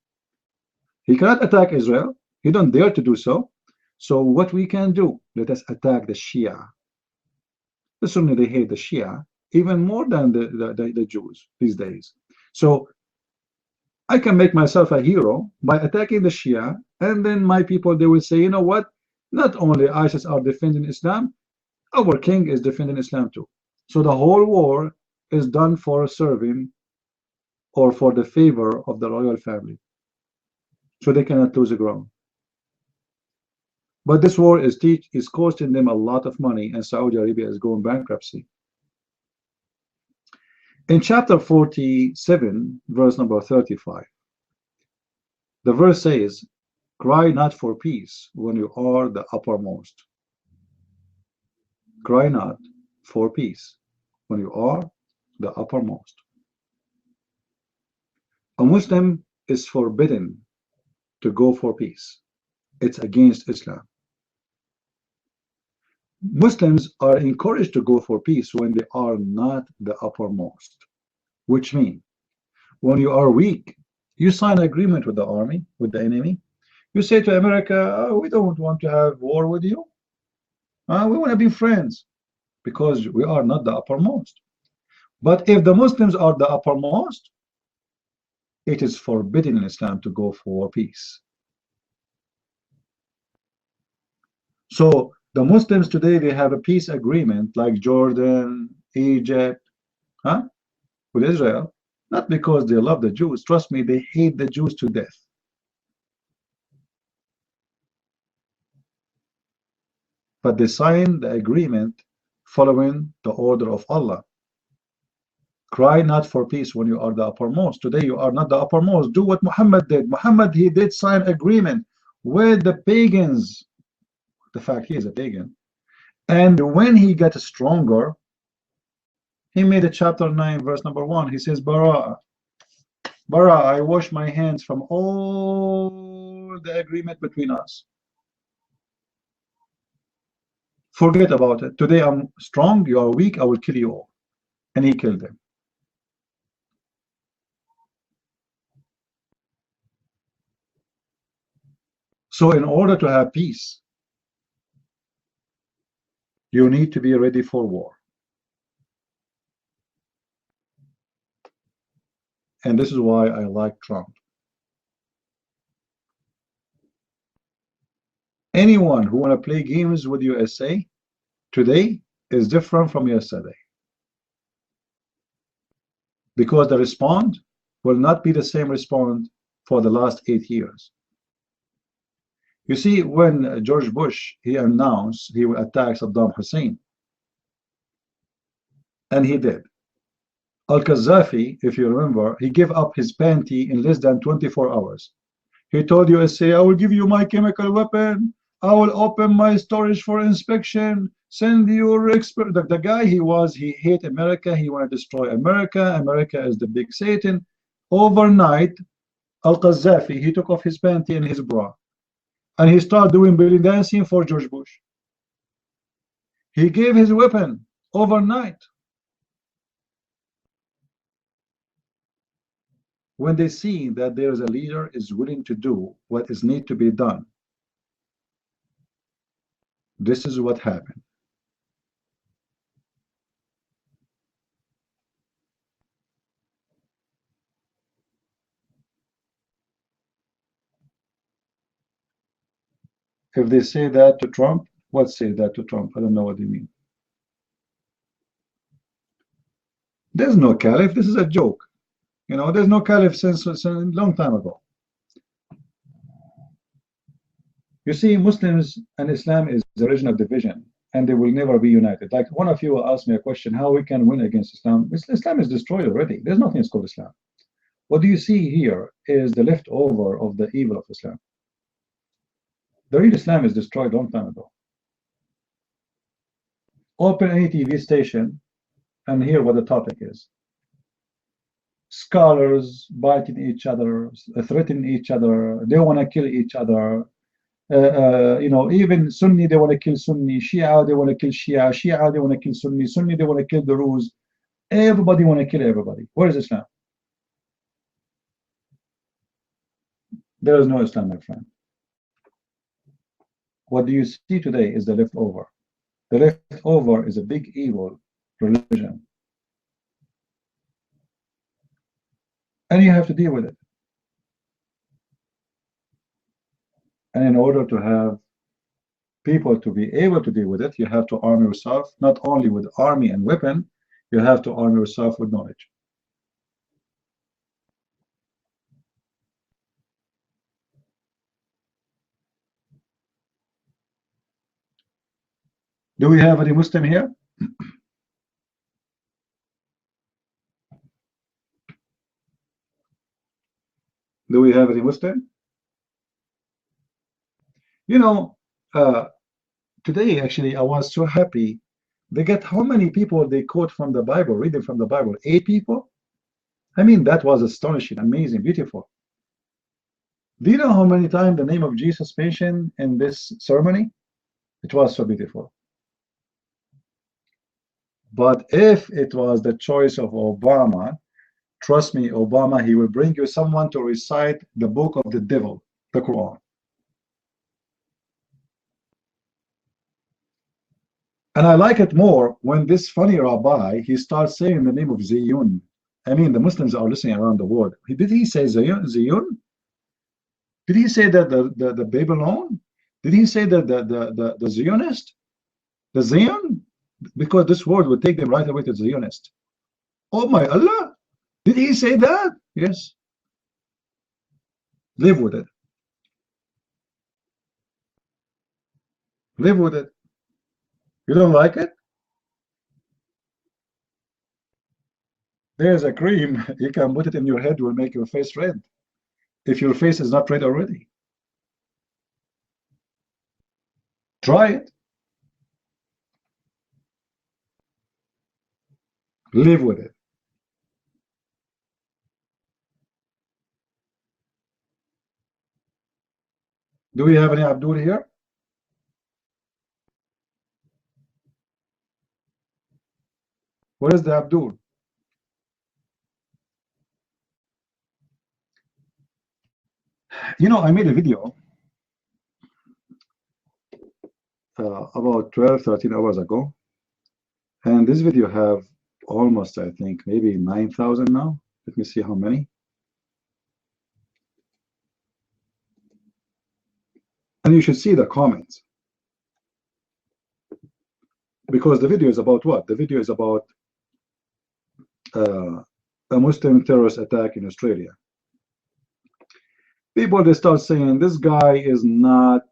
He cannot attack Israel. He don't dare to do so. So what we can do, let us attack the Shia. The Sunni, they hate the Shia even more than the Jews these days. So I can make myself a hero by attacking the Shia, and then my people, they will say, you know what? Not only ISIS are defending Islam, our king is defending Islam too. So the whole war is done for serving or for the favor of the royal family. So they cannot lose the ground. But this war is costing them a lot of money, and Saudi Arabia is going bankruptcy. In chapter 47, verse number 35, the verse says, cry not for peace when you are the uppermost. Cry not for peace when you are the uppermost. A Muslim is forbidden to go for peace. It's against Islam. Muslims are encouraged to go for peace when they are not the uppermost, which means when you are weak, you sign an agreement with the army, with the enemy. You say to America, oh, we don't want to have war with you. We want to be friends, because we are not the uppermost. But if the Muslims are the uppermost, it is forbidden in Islam to go for peace. So the Muslims today, they have a peace agreement like Jordan, Egypt, with Israel, not because they love the Jews. Trust me, they hate the Jews to death. But they signed the agreement following the order of Allah. Cry not for peace when you are the uppermost. Today you are not the uppermost. Do what Muhammad did. Muhammad, he did sign agreement with the pagans. The fact he is a pagan. And when he got stronger, he made a chapter 9, verse number 1. He says, Bara, I wash my hands from all the agreement between us. Forget about it. Today I'm strong, you are weak, I will kill you all. And he killed them. So in order to have peace, you need to be ready for war. And this is why I like Trump. Anyone who want to play games with USA today is different from yesterday, because the response will not be the same response for the last 8 years. You see, when George Bush, he announced he will attack Saddam Hussein, and he did. Al-Qaddafi, if you remember, he gave up his panty in less than 24 hours. He told USA, I will give you my chemical weapon, I will open my storage for inspection, send your expert. The guy he hate America, he want to destroy America. America is the big Satan. Overnight, Al-Qaddafi, he took off his panty and his bra, and he started doing belly dancing for George Bush. He gave his weapon overnight. when they see that there is a leader is willing to do what is need to be done, this is what happened. If they say that to Trump, what say that to Trump? I don't know what they mean. There's no caliph. This is a joke. You know, there's no caliph since a long time ago. You see, Muslims and Islam is the origin of division, and they will never be united. Like one of you asked me a question, how we can win against Islam? Islam is destroyed already. There's nothing called Islam. What do you see here is the leftover of the evil of Islam. The real Islam is destroyed a long time ago. Open any TV station and hear what the topic is. Scholars biting each other, threatening each other, they want to kill each other. You know, even Sunni, they want to kill Sunni. Shia, they want to kill Shia. Shia, they want to kill Sunni. Sunni, they want to kill the Druze. Everybody want to kill everybody. Where is Islam? There is no Islam, my friend. What do you see today is the leftover. The leftover is a big evil religion. And you have to deal with it. And in order to have people to be able to deal with it, you have to arm yourself, not only with army and weapon, you have to arm yourself with knowledge. Do we have any Muslim here? Do we have any Muslim? You know, today actually I was so happy. They get how many people they quote from the Bible, reading from the Bible? 8 people? I mean, that was astonishing, amazing, beautiful. Do you know how many times the name of Jesus mentioned in this ceremony? It was so beautiful. But if it was the choice of Obama, trust me, Obama, he will bring you someone to recite the book of the devil, the Quran. And I like it more when this funny rabbi, he starts saying the name of Ziyun. I mean, the Muslims are listening around the world. Did he say Ziyun? Did he say that the Babylon? Did he say that the Zionist? The Zion? Because this word would take them right away to Zionist. Oh my Allah! Did he say that? Yes. Live with it. Live with it. You don't like it? There's a cream. You can put it in your head, will make your face red. If your face is not red already. Try it. Live with it. Do we have any Abdul here? Where is the Abdul? You know, I made a video about 12, 13 hours ago. And this video have almost, I think, maybe 9,000 now. Let me see how many. And you should see the comments. Because the video is about what? The video is about a Muslim terrorist attack in Australia. People, they start saying, this guy is not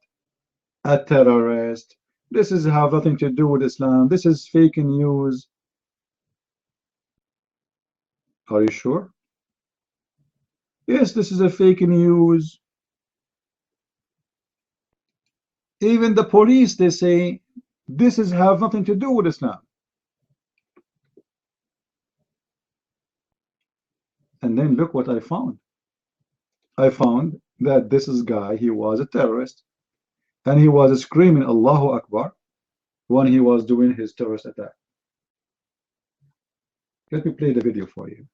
a terrorist. This is have nothing to do with Islam. This is fake news. Are you sure? Yes, this is a fake news. Even the police, they say, this is have nothing to do with Islam. And then look what I found. I found that this is guy, he was a terrorist. And he was screaming Allahu Akbar when he was doing his terrorist attack. Let me play the video for you.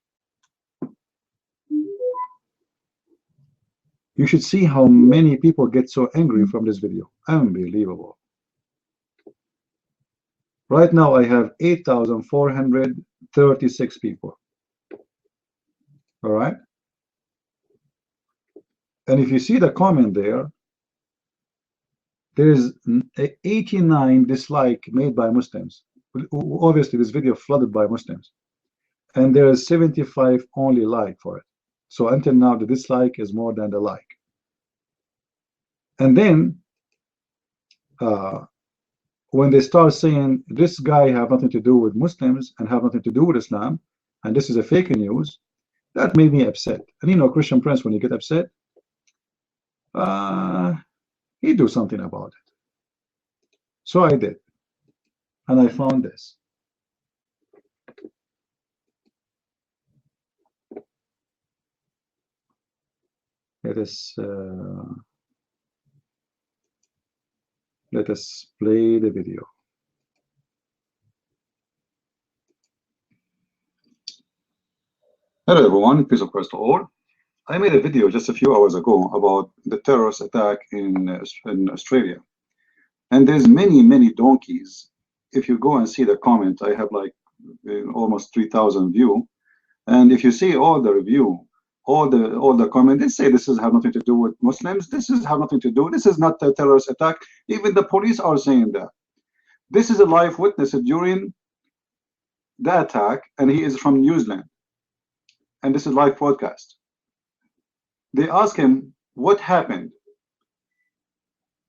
You should see how many people get so angry from this video. Unbelievable. Right now I have 8,436 people. All right. And if you see the comment there is 89 dislike made by Muslims. Obviously this video flooded by Muslims. And there is 75 only like for it. So until now the dislike is more than the like. And then when they start saying this guy have nothing to do with Muslims and have nothing to do with Islam, and this is a fake news, that made me upset. And you know, Christian Prince, when you get upset, he do something about it. So I did, and I found this. Let us play the video. Hello everyone, peace of Christ to all. I made a video just a few hours ago about the terrorist attack in Australia. And there's many donkeys. If you go and see the comment, I have like almost 3,000 views. And if you see all the review, all the comment, they say this is have nothing to do with Muslims. This is have nothing to do. This is not a terrorist attack. Even the police are saying that. This is a live witness during the attack, and he is from New Zealand. And this is live broadcast. They asked him what happened,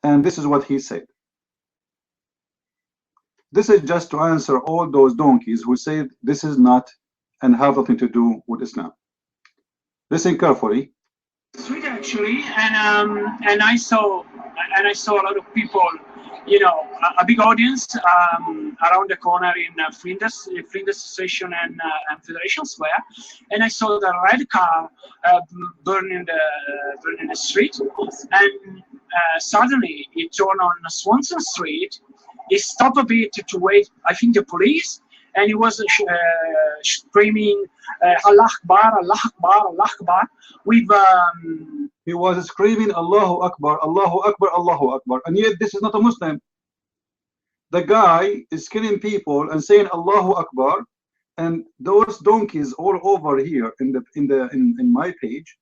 and this is what he said. This is just to answer all those donkeys who say this is not and have nothing to do with Islam. Listen carefully. Street actually, and I saw a lot of people, you know, a big audience around the corner in Flinders Station and Federation Square, and I saw the red car burning the street, and suddenly it turned on Swanson Street. He stopped a bit to wait, I think the police, and he was screaming Allah Akbar, Allah Akbar, Allah Akbar with he was screaming Allahu Akbar, Allahu Akbar, Allahu Akbar, and yet this is not a Muslim. The guy is killing people and saying Allahu Akbar, and those donkeys all over here in my page,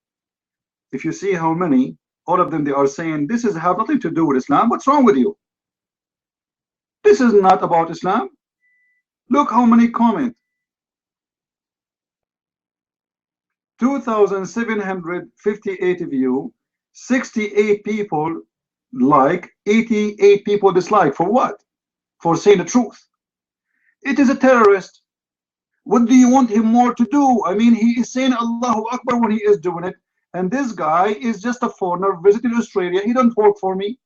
if you see how many, all of them, they are saying this is have nothing to do with Islam. What's wrong with you? This is not about Islam. Look how many comments. 2,758 view, 68 people like, 88 people dislike. For what? For saying the truth. It is a terrorist. What do you want him more to do? I mean, he is saying Allahu Akbar when he is doing it, and this guy is just a foreigner visiting Australia. He don't work for me,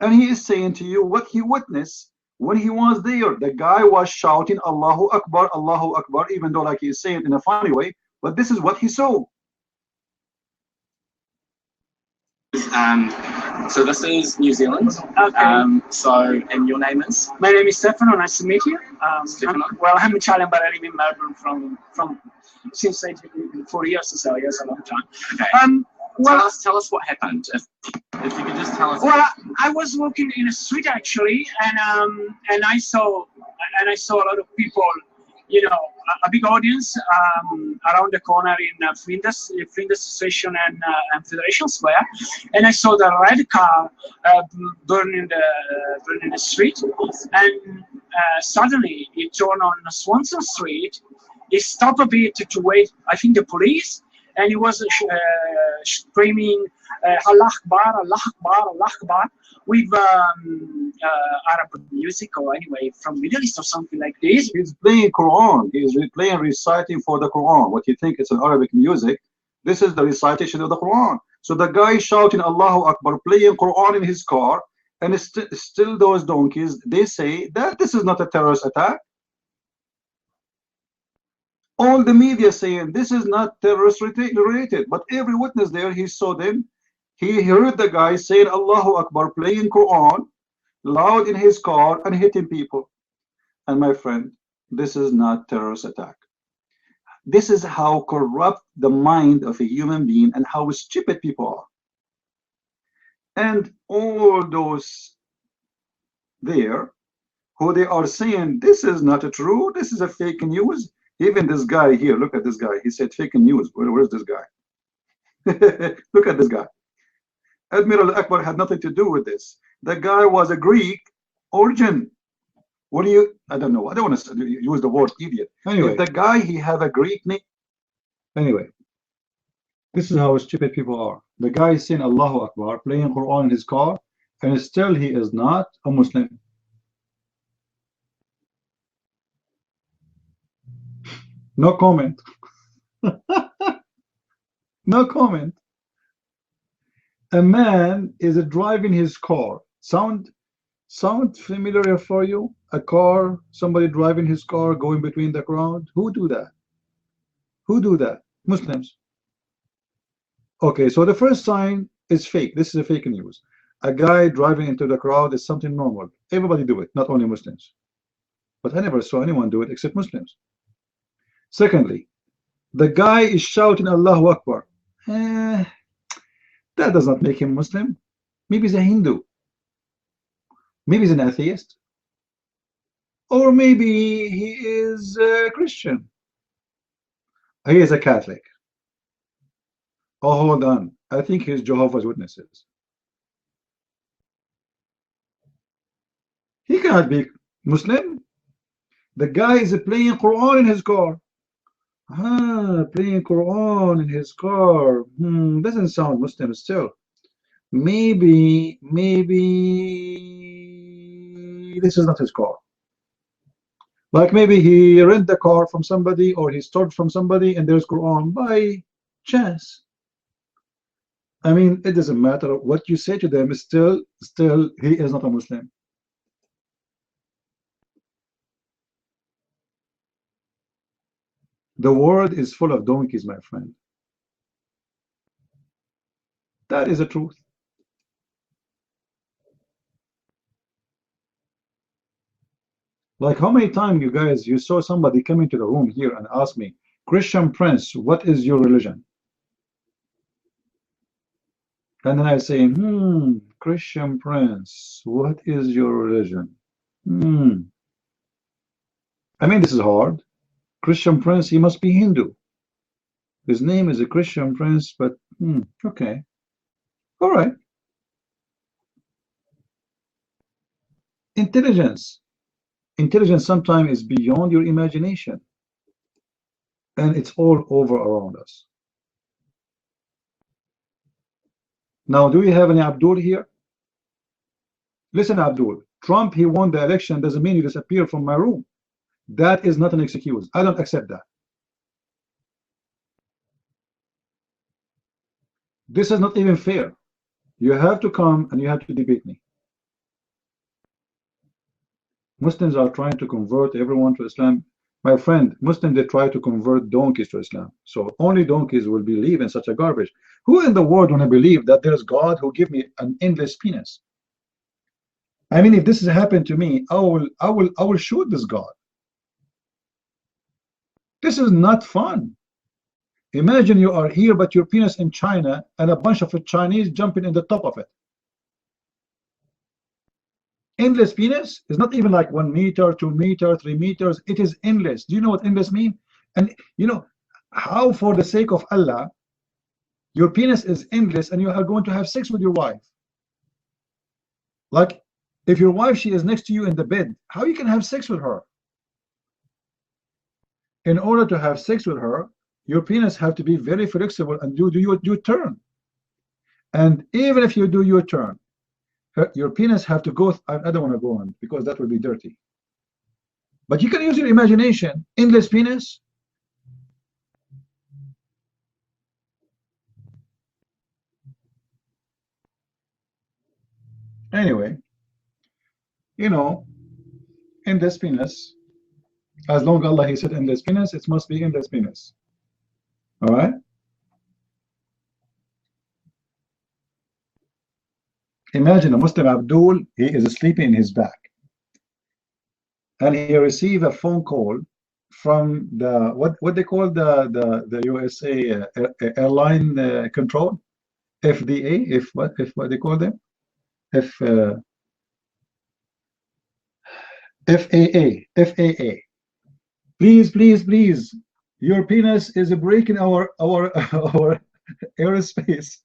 and he is saying to you what he witnessed when he was there. The guy was shouting Allahu Akbar, Allahu Akbar, even though like he is saying in a funny way, but this is what he saw. So this is New Zealand. Okay. And your name is? My name is Stefano. Nice to meet you. Stefano? I'm Italian, but I live in Melbourne from since 4 years or so. Yes, a long time. Okay. Well, tell us what happened. If you could just tell us. Well, I was walking in a street actually, and I saw a lot of people, you know, a big audience around the corner in Flinders Station and Federation Square, and I saw the red car burning the street, and suddenly it turned on Swanson Street. He stopped a bit to wait, I think the police, and he was screaming Allah Akbar, Allah Akbar, Allah Akbar with Arab music, or anyway from Middle East or something like this. He's playing Quran. He's reciting for the Quran. What you think it's an Arabic music? This is the recitation of the Quran. So the guy shouting Allahu Akbar, playing Quran in his car, and it's still those donkeys, they say that this is not a terrorist attack. All the media saying this is not terrorist related, but every witness there, he saw them. He heard the guy saying Allahu Akbar, playing Quran loud in his car and hitting people. And my friend, this is not terrorist attack. This is how corrupt the mind of a human being and how stupid people are. And all those there who they are saying this is not true, this is a fake news. Even this guy here, look at this guy. He said fake news. Where's this guy? Look at this guy. Admiral Akbar had nothing to do with this. The guy was a Greek origin. What do you? I don't know. I don't want to use the word idiot. Anyway, if the guy he have a Greek name. Anyway, this is how stupid people are. The guy is saying Allahu Akbar, playing Quran in his car, and still he is not a Muslim. No comment. No comment. A man is driving his car. Sound familiar for you? A car, somebody driving his car, going between the crowd. Who do that? Who do that? Muslims. Okay, so the first sign is fake. This is a fake news. A guy driving into the crowd is something normal. Everybody do it, not only Muslims. But I never saw anyone do it except Muslims. Secondly, the guy is shouting Allahu Akbar. That does not make him Muslim. Maybe he's a Hindu. Maybe he's an atheist. Or maybe he is a Christian. He is a Catholic. Oh, hold on. I think he's Jehovah's Witnesses. He cannot be Muslim. The guy is playing Quran in his car. Playing Quran in his car. Doesn't sound Muslim still. Maybe this is not his car. Like maybe he rent the car from somebody or he stole from somebody and there's Quran by chance. I mean, it doesn't matter what you say to them, still he is not a Muslim. The world is full of donkeys, my friend. That is the truth. Like how many times you saw somebody come into the room here and ask me, Christian Prince, what is your religion? And then I say, Christian Prince, what is your religion? I mean, this is hard. Christian Prince, he must be Hindu. His name is a Christian Prince, but okay. All right. Intelligence sometimes is beyond your imagination. And it's all over around us. Now, do we have any Abdul here? Listen, Abdul, Trump, he won the election doesn't mean you disappear from my room. That is not an excuse. I don't accept that. This is not even fair. You have to come and you have to debate me. Muslims are trying to convert everyone to Islam. My friend, Muslims, they try to convert donkeys to Islam. So only donkeys will believe in such a garbage. Who in the world want to believe that there's God who give me an endless penis? I mean, if this has happened to me, I will shoot this God. This is not fun. Imagine you are here, but your penis in China, and a bunch of Chinese jumping in the top of it. Endless penis is not even like 1 meter, 2 meters, 3 meters. It is endless. Do you know what endless means? And you know how, for the sake of Allah, your penis is endless and you are going to have sex with your wife. Like, if your wife, she is next to you in the bed, how you can have sex with her? In order to have sex with her, your penis have to be very flexible and do your turn. And even if you do your turn, your penis have to go. I don't want to go on because that will be dirty. But you can use your imagination. Endless penis. Anyway, you know, endless penis. As long as Allah, he said endless penis, it must be endless penis. All right. Imagine a Muslim Abdul, he is sleeping in his back. And he receives a phone call from the what they call the USA airline control, FDA, if what they call them, if FAA. Please, please, please. Your penis is breaking our our aerospace.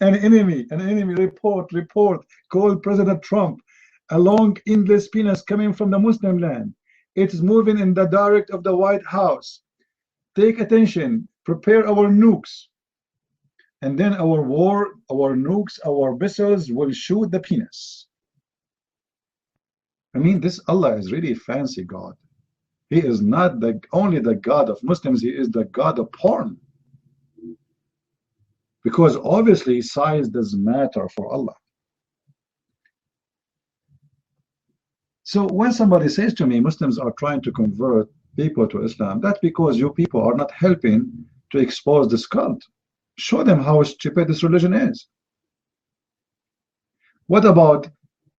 An enemy. Report. Call President Trump. A long, endless penis coming from the Muslim land. It is moving in the direction of the White House. Take attention. Prepare our nukes. And then our nukes, our missiles will shoot the penis. I mean, this Allah is really fancy God. He is not only the God of Muslims, he is the God of porn. Because obviously size doesn't matter for Allah. So when somebody says to me, Muslims are trying to convert people to Islam, that's because you people are not helping to expose this cult. Show them how stupid this religion is. What about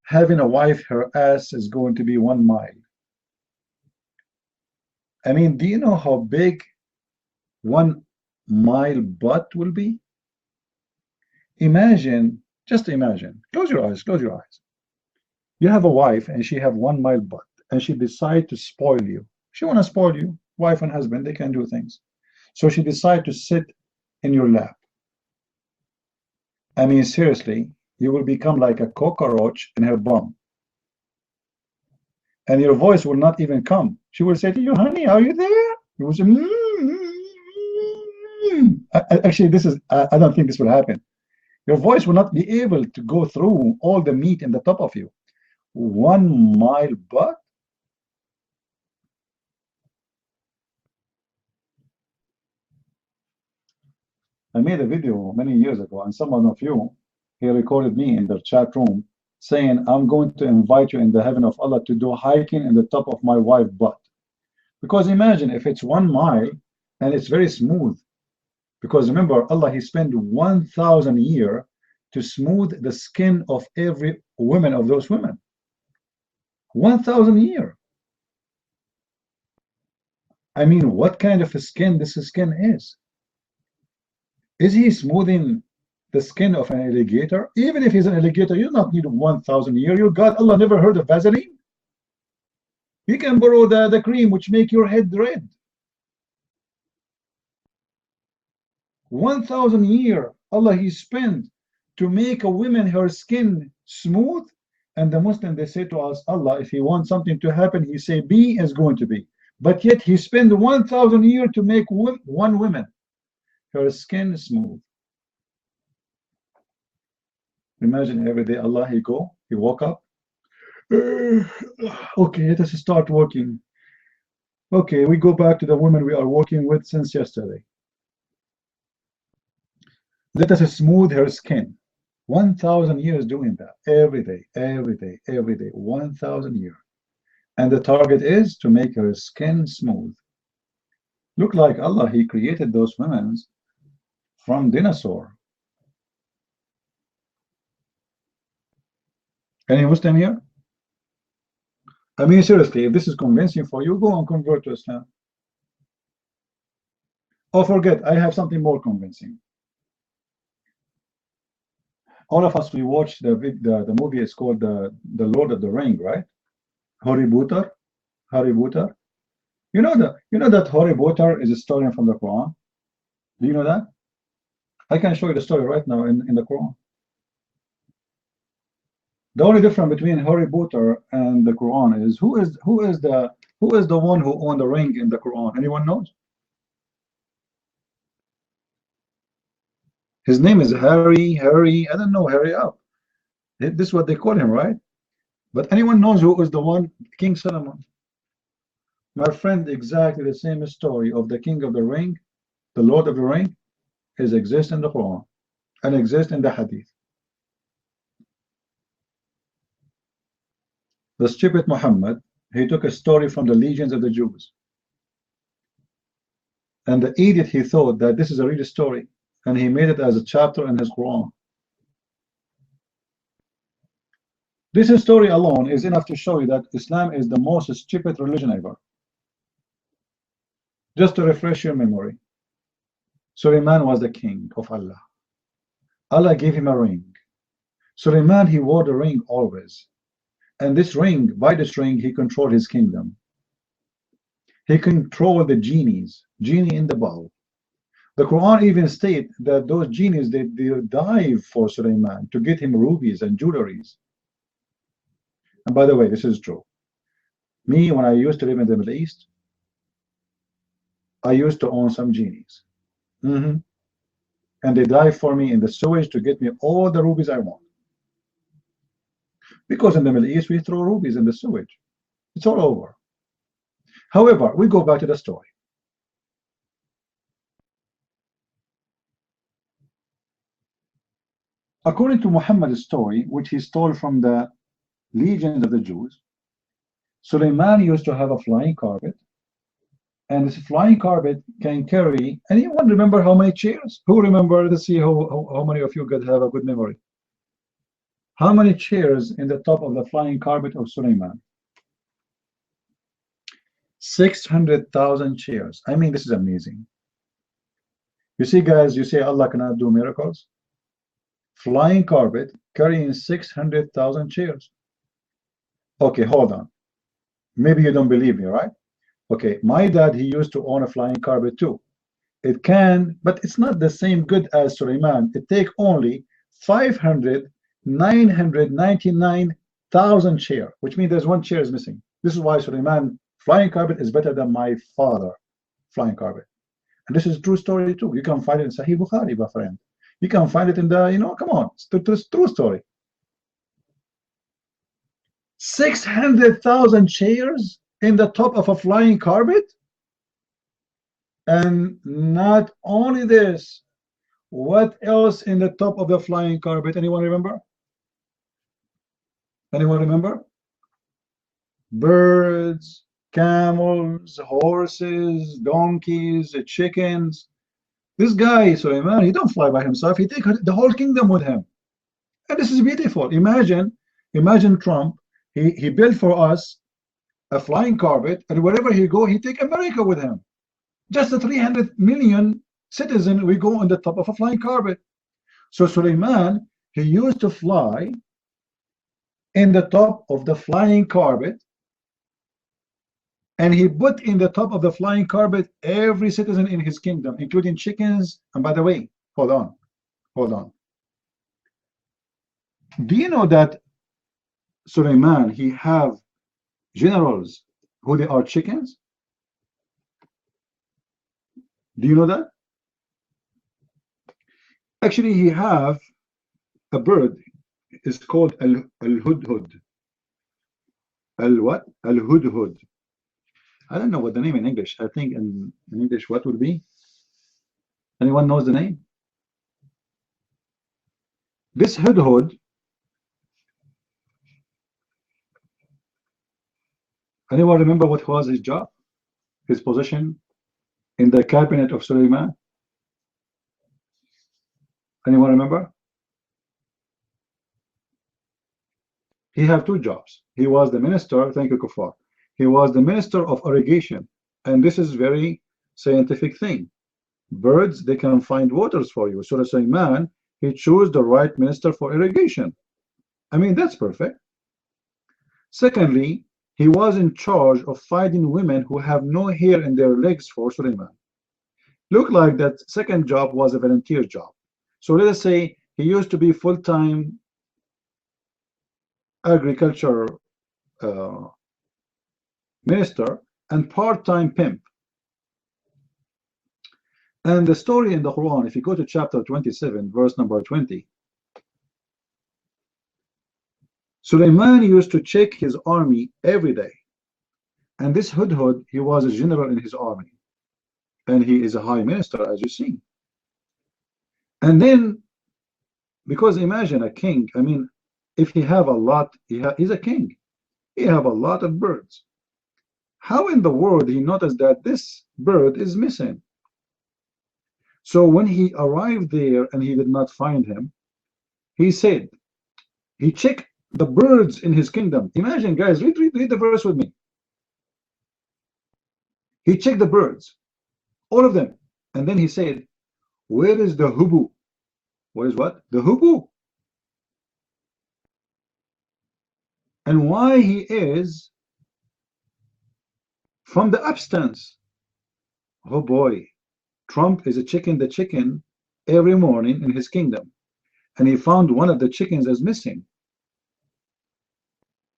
having a wife, her ass is going to be 1 mile? I mean, do you know how big 1 mile butt will be? Imagine, just imagine, close your eyes. You have a wife and she have 1 mile butt and she decide to spoil you. She want to spoil you. Wife and husband, they can do things. So she decide to sit in your lap. I mean, seriously, you will become like a cockroach in her bum. And your voice will not even come. She will say to you, honey, are you there? You will say, Actually, I don't think this will happen. Your voice will not be able to go through all the meat in the top of you. 1 mile butt? I made a video many years ago, and someone of you, he recorded me in the chat room saying, I'm going to invite you in the heaven of Allah to do hiking in the top of my wife's butt. Because imagine if it's 1 mile and it's very smooth. Because remember, Allah, he spent 1,000 years to smooth the skin of every woman of those women. 1,000 years. I mean, what kind of a skin this skin is? Is he smoothing the skin of an alligator? Even if he's an alligator, you do not need 1,000 years. Your God, Allah never heard of Vaseline? You can borrow the cream which make your head red. 1,000 years Allah he spent to make a woman her skin smooth, and the Muslim, they say to us, Allah, if he wants something to happen, he say be is going to be. But yet he spent 1,000 years to make one woman her skin smooth. Imagine every day Allah he woke up. Okay, let us start working. Okay, we go back to the woman we are working with since yesterday. Let us smooth her skin. 1,000 years doing that every day, 1,000 years. And the target is to make her skin smooth. Look like Allah, he created those women from dinosaur. Any Muslim here? I mean, seriously, if this is convincing for you, go and convert to Islam. Oh, forget, I have something more convincing. All of us, we watched the movie. It's called the Lord of the Ring, right? Harry Potter. You know that Harry Potter is a story from the Quran. Do you know that? I can show you the story right now in the Quran. The only difference between Harry Potter and the Quran is who is the one who owned the ring in the Quran? Anyone knows? His name is Harry. I don't know. Hurry up. This is what they call him, right? But anyone knows who is the one? King Solomon. My friend, exactly the same story of the King of the Ring, the Lord of the Ring, exists in the Quran and exists in the Hadith. The stupid Muhammad, he took a story from the legions of the Jews. And the idiot, he thought that this is a real story. And he made it as a chapter in his Quran. This story alone is enough to show you that Islam is the most stupid religion ever. Just to refresh your memory, Suleiman was the king of Allah. Allah gave him a ring. Suleiman, he wore the ring always. And this ring, by this ring, he controlled his kingdom. He controlled the genies, genie in the bowl. The Quran even states that those genies, they dive for Suleiman to get him rubies and jewelries. And by the way, this is true. Me, when I used to live in the Middle East, I used to own some genies. And they dive for me in the sewage to get me all the rubies I want. Because in the Middle East, we throw rubies in the sewage. It's all over. However, we go back to the story. According to Muhammad's story, which he stole from the legends of the Jews, Suleiman used to have a flying carpet, and this flying carpet can carry. Anyone remember how many chairs? Who remember? Let's see how many of you could have a good memory. How many chairs in the top of the flying carpet of Suleiman? 600,000 chairs. I mean, this is amazing. You see, guys, you say Allah cannot do miracles. Flying carpet carrying 600,000 chairs. Okay, hold on. Maybe you don't believe me, right? Okay, my dad, he used to own a flying carpet too. It can, but it's not the same good as Suleiman. It take only 999,000 chair, which means there's one chair is missing. This is why Suleiman flying carpet is better than my father flying carpet. And this is a true story too. You can find it in Sahih Bukhari, my friend. You can find it in the, come on, it's the true story. 600,000 chairs in the top of a flying carpet. And not only this, what else in the top of the flying carpet? Anyone remember? Anyone remember? Birds, camels, horses, donkeys, chickens. This guy, Suleiman, he don't fly by himself. He take the whole kingdom with him. And this is beautiful. Imagine Trump. He built for us a flying carpet, and wherever he go, he take America with him. Just the 300 million citizens, we go on the top of a flying carpet. So Suleiman, he used to fly in the top of the flying carpet, and he put in the top of the flying carpet every citizen in his kingdom, including chickens. And by the way, hold on. Do you know that Suleiman, he have generals who they are chickens? Do you know that? Actually, he have a bird. It's called al-hudhud. Al-what? Al-hudhud. I don't know what the name in English. I think in English, what would be? Anyone knows the name? This hudhud, anyone remember what was his job? His position in the cabinet of Suleiman? Anyone remember? He had two jobs. He was the minister, thank you, Kufar. He was the minister of irrigation, and this is very scientific thing. Birds, they can find waters for you. So Suleiman, he chose the right minister for irrigation. I mean, that's perfect. Secondly, he was in charge of finding women who have no hair in their legs for Suleiman. Look like that second job was a volunteer job. So let us say he used to be full-time agriculture minister and part-time pimp. And the story in the Quran, if you go to chapter 27, verse number 20, Suleiman used to check his army every day. And this Hudhud, he was a general in his army. And he is a high minister, as you see. And then, because imagine a king, I mean, if he have a lot, he's a king. He have a lot of birds. How in the world he noticed that this bird is missing? So when he arrived there and he did not find him, he said, he checked the birds in his kingdom. Imagine, guys, read the verse with me. He checked the birds. all of them. And then he said, where is the hubu? Where is what? The hubu. And why he is from the absence. Oh boy, Trump is a chicken the chicken every morning in his kingdom. And he found one of the chickens as missing.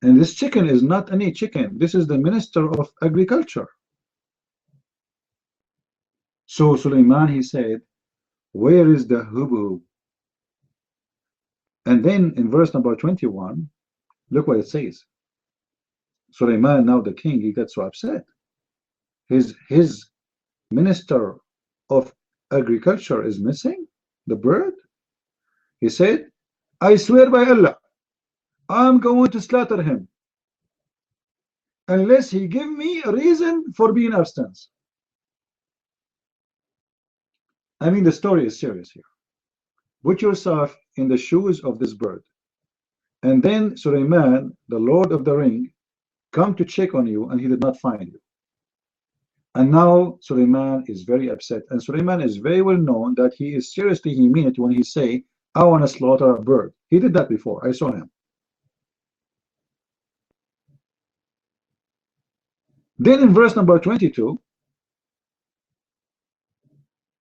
And this chicken is not any chicken. This is the Minister of Agriculture. So Suleiman, he said, where is the hubu? And then in verse number 21, look what it says. Suleiman, now the king, he got so upset. His Minister of Agriculture is missing, the bird. He said, I swear by Allah, I'm going to slaughter him unless he give me a reason for being absent. I mean, the story is serious here. Put yourself in the shoes of this bird. And then Suleiman, the Lord of the Ring, come to check on you, and he did not find you. And now Suleiman is very upset. And Suleiman is very well known that he is seriously, he mean it when he say, I want to slaughter a bird. He did that before. I saw him. Then in verse number 22,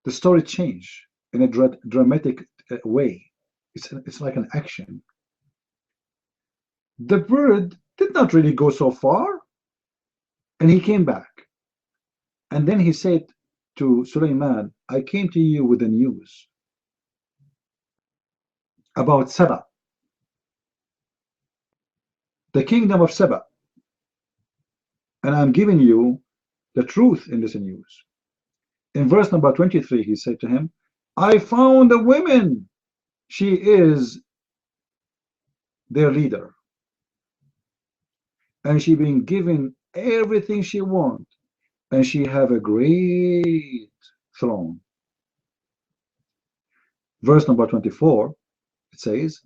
the story changed in a dramatic way. It's like an action. The bird did not really go so far, and he came back. And then he said to Suleiman, I came to you with the news about Saba, the kingdom of Saba, and I'm giving you the truth in this news. In verse number 23, he said to him, I found a woman. She is their leader. And she been given everything she wants. And she have a great throne. Verse number 24, it says,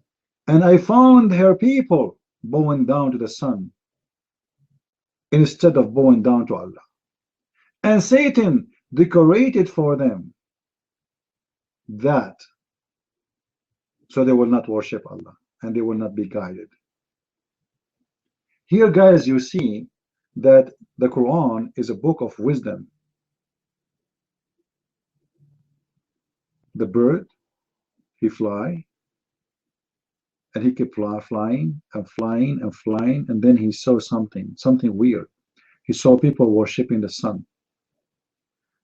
and I found her people bowing down to the sun instead of bowing down to Allah. And Satan decorated for them that, so they will not worship Allah and they will not be guided. Here, guys, you see that the Quran is a book of wisdom. The bird, he fly, and he kept flying and flying and flying, and then he saw something weird. He saw people worshiping the sun.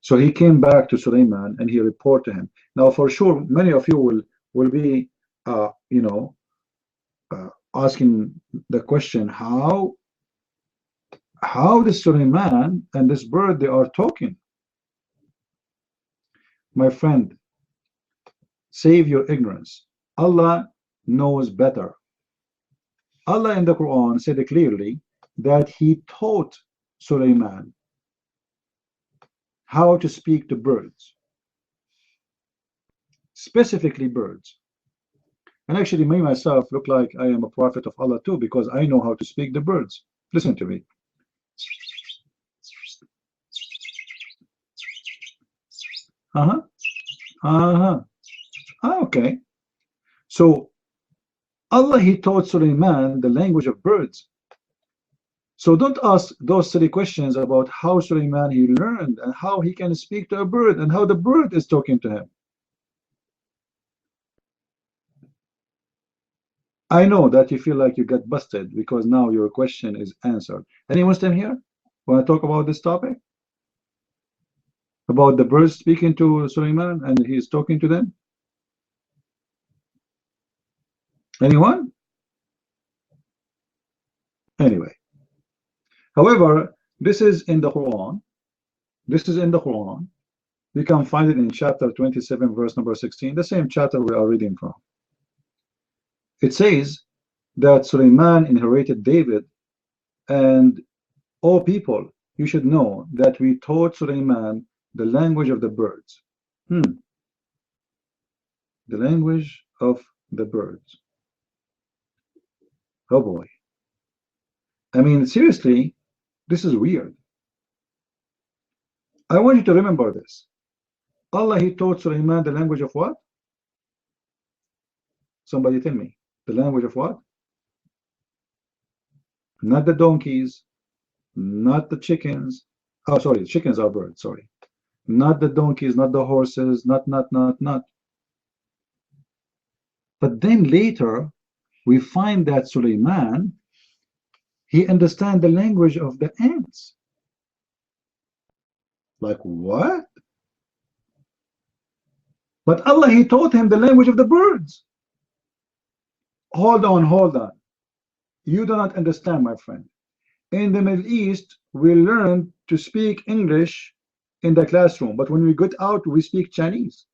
So he came back to Suleiman and he reported to him. Now, for sure, many of you will be, asking the question, how does Suleiman and this bird, they are talking? My friend, save your ignorance. Allah knows better. Allah in the Quran said clearly that he taught Suleiman how to speak to birds, specifically birds. And actually, me myself look like I am a prophet of Allah too, because I know how to speak the birds. Listen to me. Okay. So Allah, he taught Suleiman the language of birds. So don't ask those silly questions about how Suleiman he learned and how he can speak to a bird and how the bird is talking to him. I know that you feel like you got busted because now your question is answered. Any Muslim here want to talk about this topic? About the birds speaking to Suleiman and he is talking to them? Anyone? Anyway. However, this is in the Quran. This is in the Quran. You can find it in chapter 27, verse number 16, the same chapter we are reading from. It says that Suleiman inherited David, and all people, you should know that we taught Suleiman the language of the birds. The language of the birds. Oh boy. I mean, seriously, this is weird. I want you to remember this. Allah, He taught Sulaiman the language of what? Somebody tell me. The language of what? Not the donkeys, not the chickens. Oh, sorry, chickens are birds, sorry. Not the donkeys, not the horses, not. But then later, we find that Sulaiman, he understands the language of the ants. Like what? But Allah, He taught him the language of the birds. Hold on. You do not understand, my friend. In the Middle East, we learn to speak English in the classroom, but when we get out, we speak Chinese.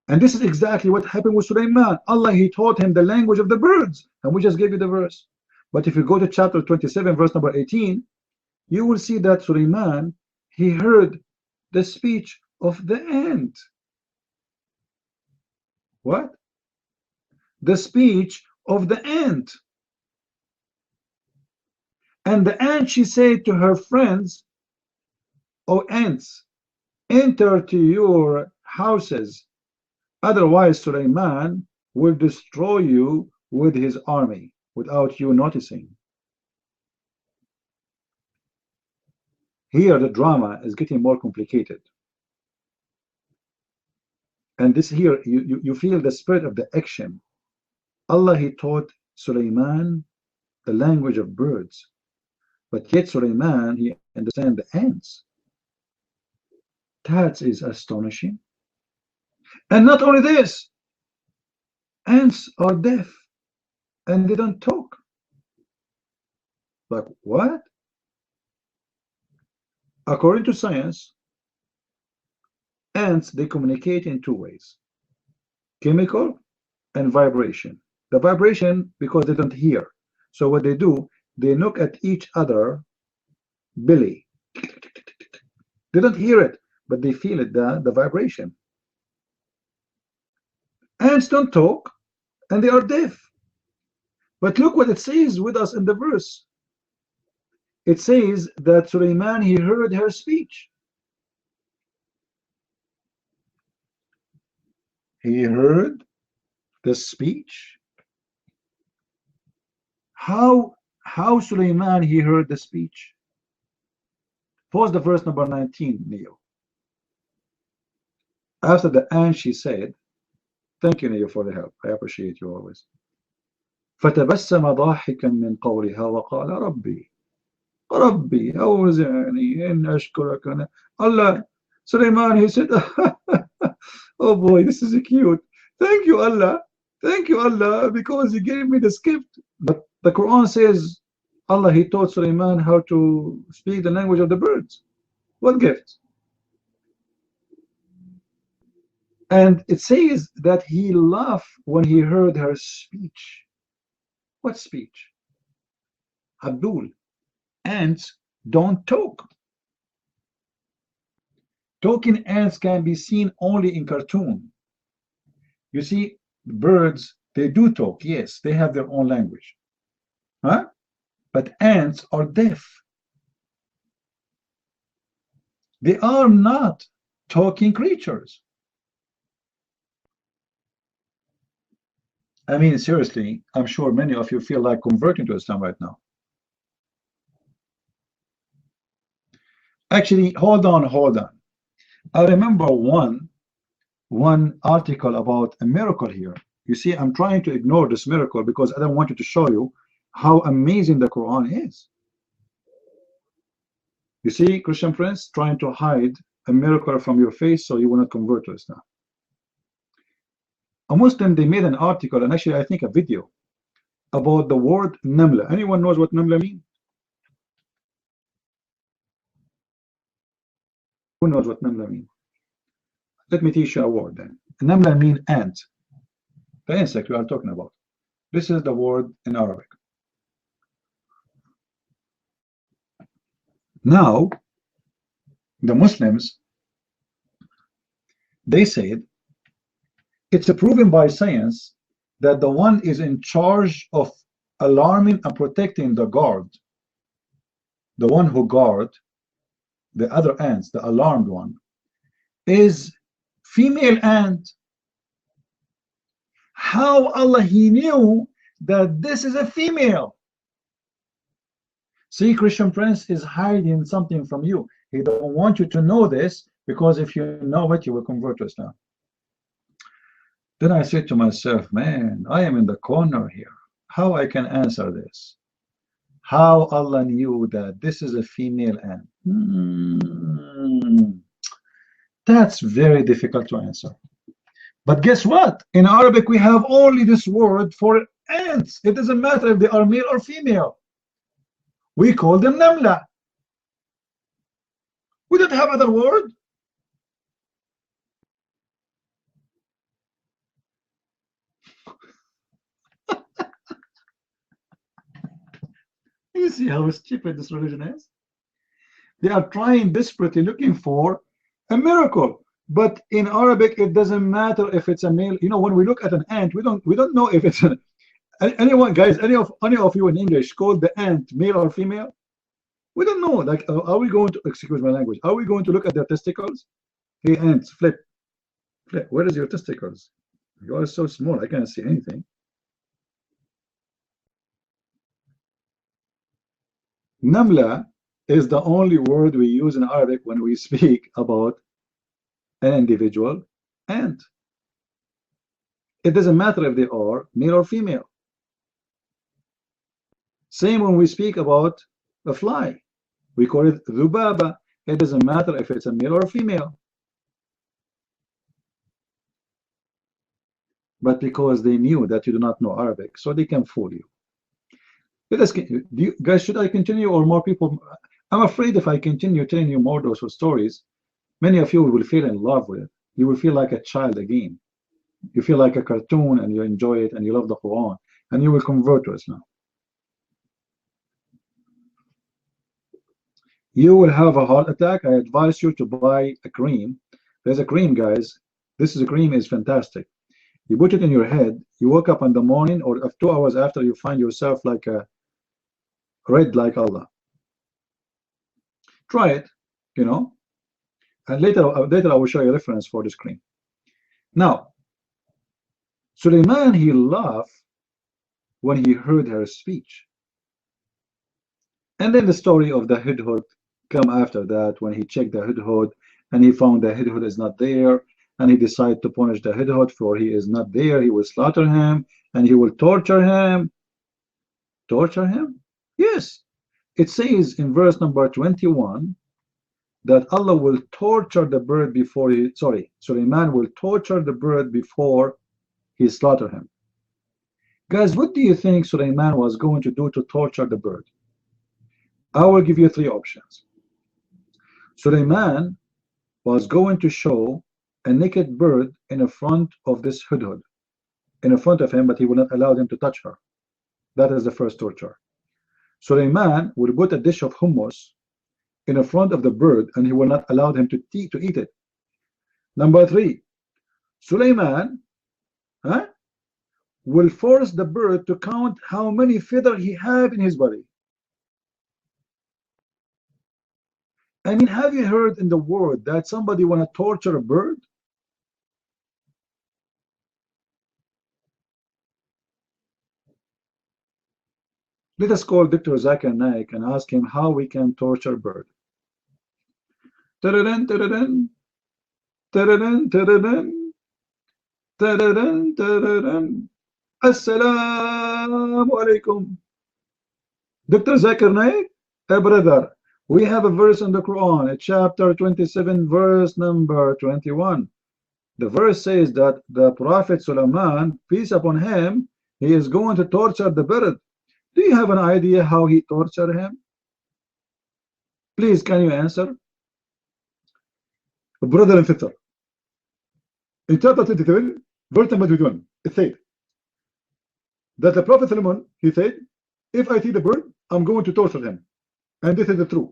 And this is exactly what happened with Sulaiman. Allah, He taught him the language of the birds, and we just gave you the verse. But if you go to chapter 27, verse number 18, you will see that Sulaiman, he heard the speech of the ant. What? The speech of the ant. And the ant, she said to her friends, "O ants, enter to your houses, otherwise Sulaiman will destroy you with his army without you noticing." Here the drama is getting more complicated. And this here, you feel the spirit of the action. Allah, He taught Sulaiman the language of birds, but yet Sulaiman, he understands the ants. That is astonishing. And not only this, ants are deaf and they don't talk. Like what? According to science, ants, they communicate in two ways: chemical and vibration. The vibration, because they don't hear, so what they do, they knock at each other belly. They don't hear it, but they feel it, the vibration. Ants don't talk and they are deaf. But look what it says with us in the verse. It says that Sulaiman, he heard her speech. He heard the speech. How Sulaiman, he heard the speech? Pause the verse number 19, Neo. After the ant, she said, thank you, Neo, for the help. I appreciate you always. فتبسم ضاحكا من قولها وقال ربي أوزعني أن أشكرك أنا. Allah, Sulaiman, he said, oh boy, this is cute. Thank you, Allah, because you gave me this gift. But the Quran says, Allah, he taught Sulaiman how to speak the language of the birds. What gift? And it says that he laughed when he heard her speech. What speech? Abdul, ants don't talk. Talking ants can be seen only in cartoon. You see, birds, they do talk, yes, they have their own language. Huh? But ants are deaf. They are not talking creatures. I mean, seriously, I'm sure many of you feel like converting to Islam right now. Actually, hold on. I remember one article about a miracle here. You see, I'm trying to ignore this miracle because I don't want you to show you how amazing the Quran is. You see, Christian Prince, trying to hide a miracle from your face so you will not convert to Islam. A Muslim, they made an article, and actually I think a video, about the word Namla. Anyone knows what Namla means? Who knows what Namla means? Let me teach you a word then. Namla means ant. The insect we are talking about. This is the word in Arabic. Now, the Muslims, they said, it's proven by science that the one is in charge of alarming and protecting the guard, the one who guard the other ants, the alarmed one, is female ant. How Allah He knew that this is a female? See, Christian Prince is hiding something from you. He don't want you to know this, because if you know it, you will convert to Islam. Then I said to myself, man, I am in the corner here. How I can answer this? How Allah knew that this is a female ant? That's very difficult to answer. But guess what? In Arabic, we have only this word for ants. It doesn't matter if they are male or female. We call them namla. We don't have other word. You see how stupid this religion is? They are trying desperately looking for a miracle. But in Arabic, it doesn't matter if it's a male. You know, when we look at an ant, we don't know if it's an anyone, guys. Any of you in English called the ant male or female? We don't know. Like, are we going to, excuse my language, are we going to look at their testicles? Hey, ants, flip. Where is your testicles? You are so small, I can't see anything. Namla is the only word we use in Arabic when we speak about an individual ant. It doesn't matter if they are male or female. Same when we speak about a fly. We call it dhubaba. It doesn't matter if it's a male or a female. But because they knew that you do not know Arabic, so they can fool you. Let us, guys, should I continue or more people? I'm afraid if I continue telling you more those stories, many of you will feel in love with it. You will feel like a child again. You feel like a cartoon and you enjoy it and you love the Quran and you will convert to Islam. You will have a heart attack. I advise you to buy a cream. There's a cream, guys. This is a cream is fantastic. You put it in your head. You wake up in the morning or 2 hours after, you find yourself like a red like Allah. Try it, you know. And later I will show you a reference for this cream. Now, Sulaiman, he laughed when he heard her speech. And then the story of the Hudhud come after that, when he checked the Hudhud and he found the Hudhud is not there, and he decided to punish the Hudhud for he is not there. He will slaughter him and he will torture him. Torture him? Yes. It says in verse number 21 that Allah will torture the bird before he, Sulaiman will torture the bird before he slaughter him. Guys, what do you think Sulaiman was going to do to torture the bird? I will give you 3 options. Sulaiman was going to show a naked bird in front of this Hudhud, in front of him, but he will not allow them to touch her. That is the first torture. Sulaiman will put a dish of hummus in front of the bird and he will not allow him to eat it. Number 3, Sulaiman will force the bird to count how many feathers he have in his body. I mean, have you heard in the world that somebody want to torture a bird? Let us call Dr. Zakir Naik and ask him how we can torture bird. Ta-da-dun, ta-da-dun, ta-da-dun, ta-da-dun, ta-da-dun, ta-da-dun. Assalamu alaikum. Dr. Zakir Naik, a brother, we have a verse in the Quran, chapter 27, verse number 21. The verse says that the Prophet Sulaiman, peace upon him, he is going to torture the bird. Do you have an idea how he tortured him? Please, can you answer? Brother and sister, in chapter 27, verse number 21, it said that the Prophet Solomon, he said, if I see the bird, I'm going to torture him. And this is the truth.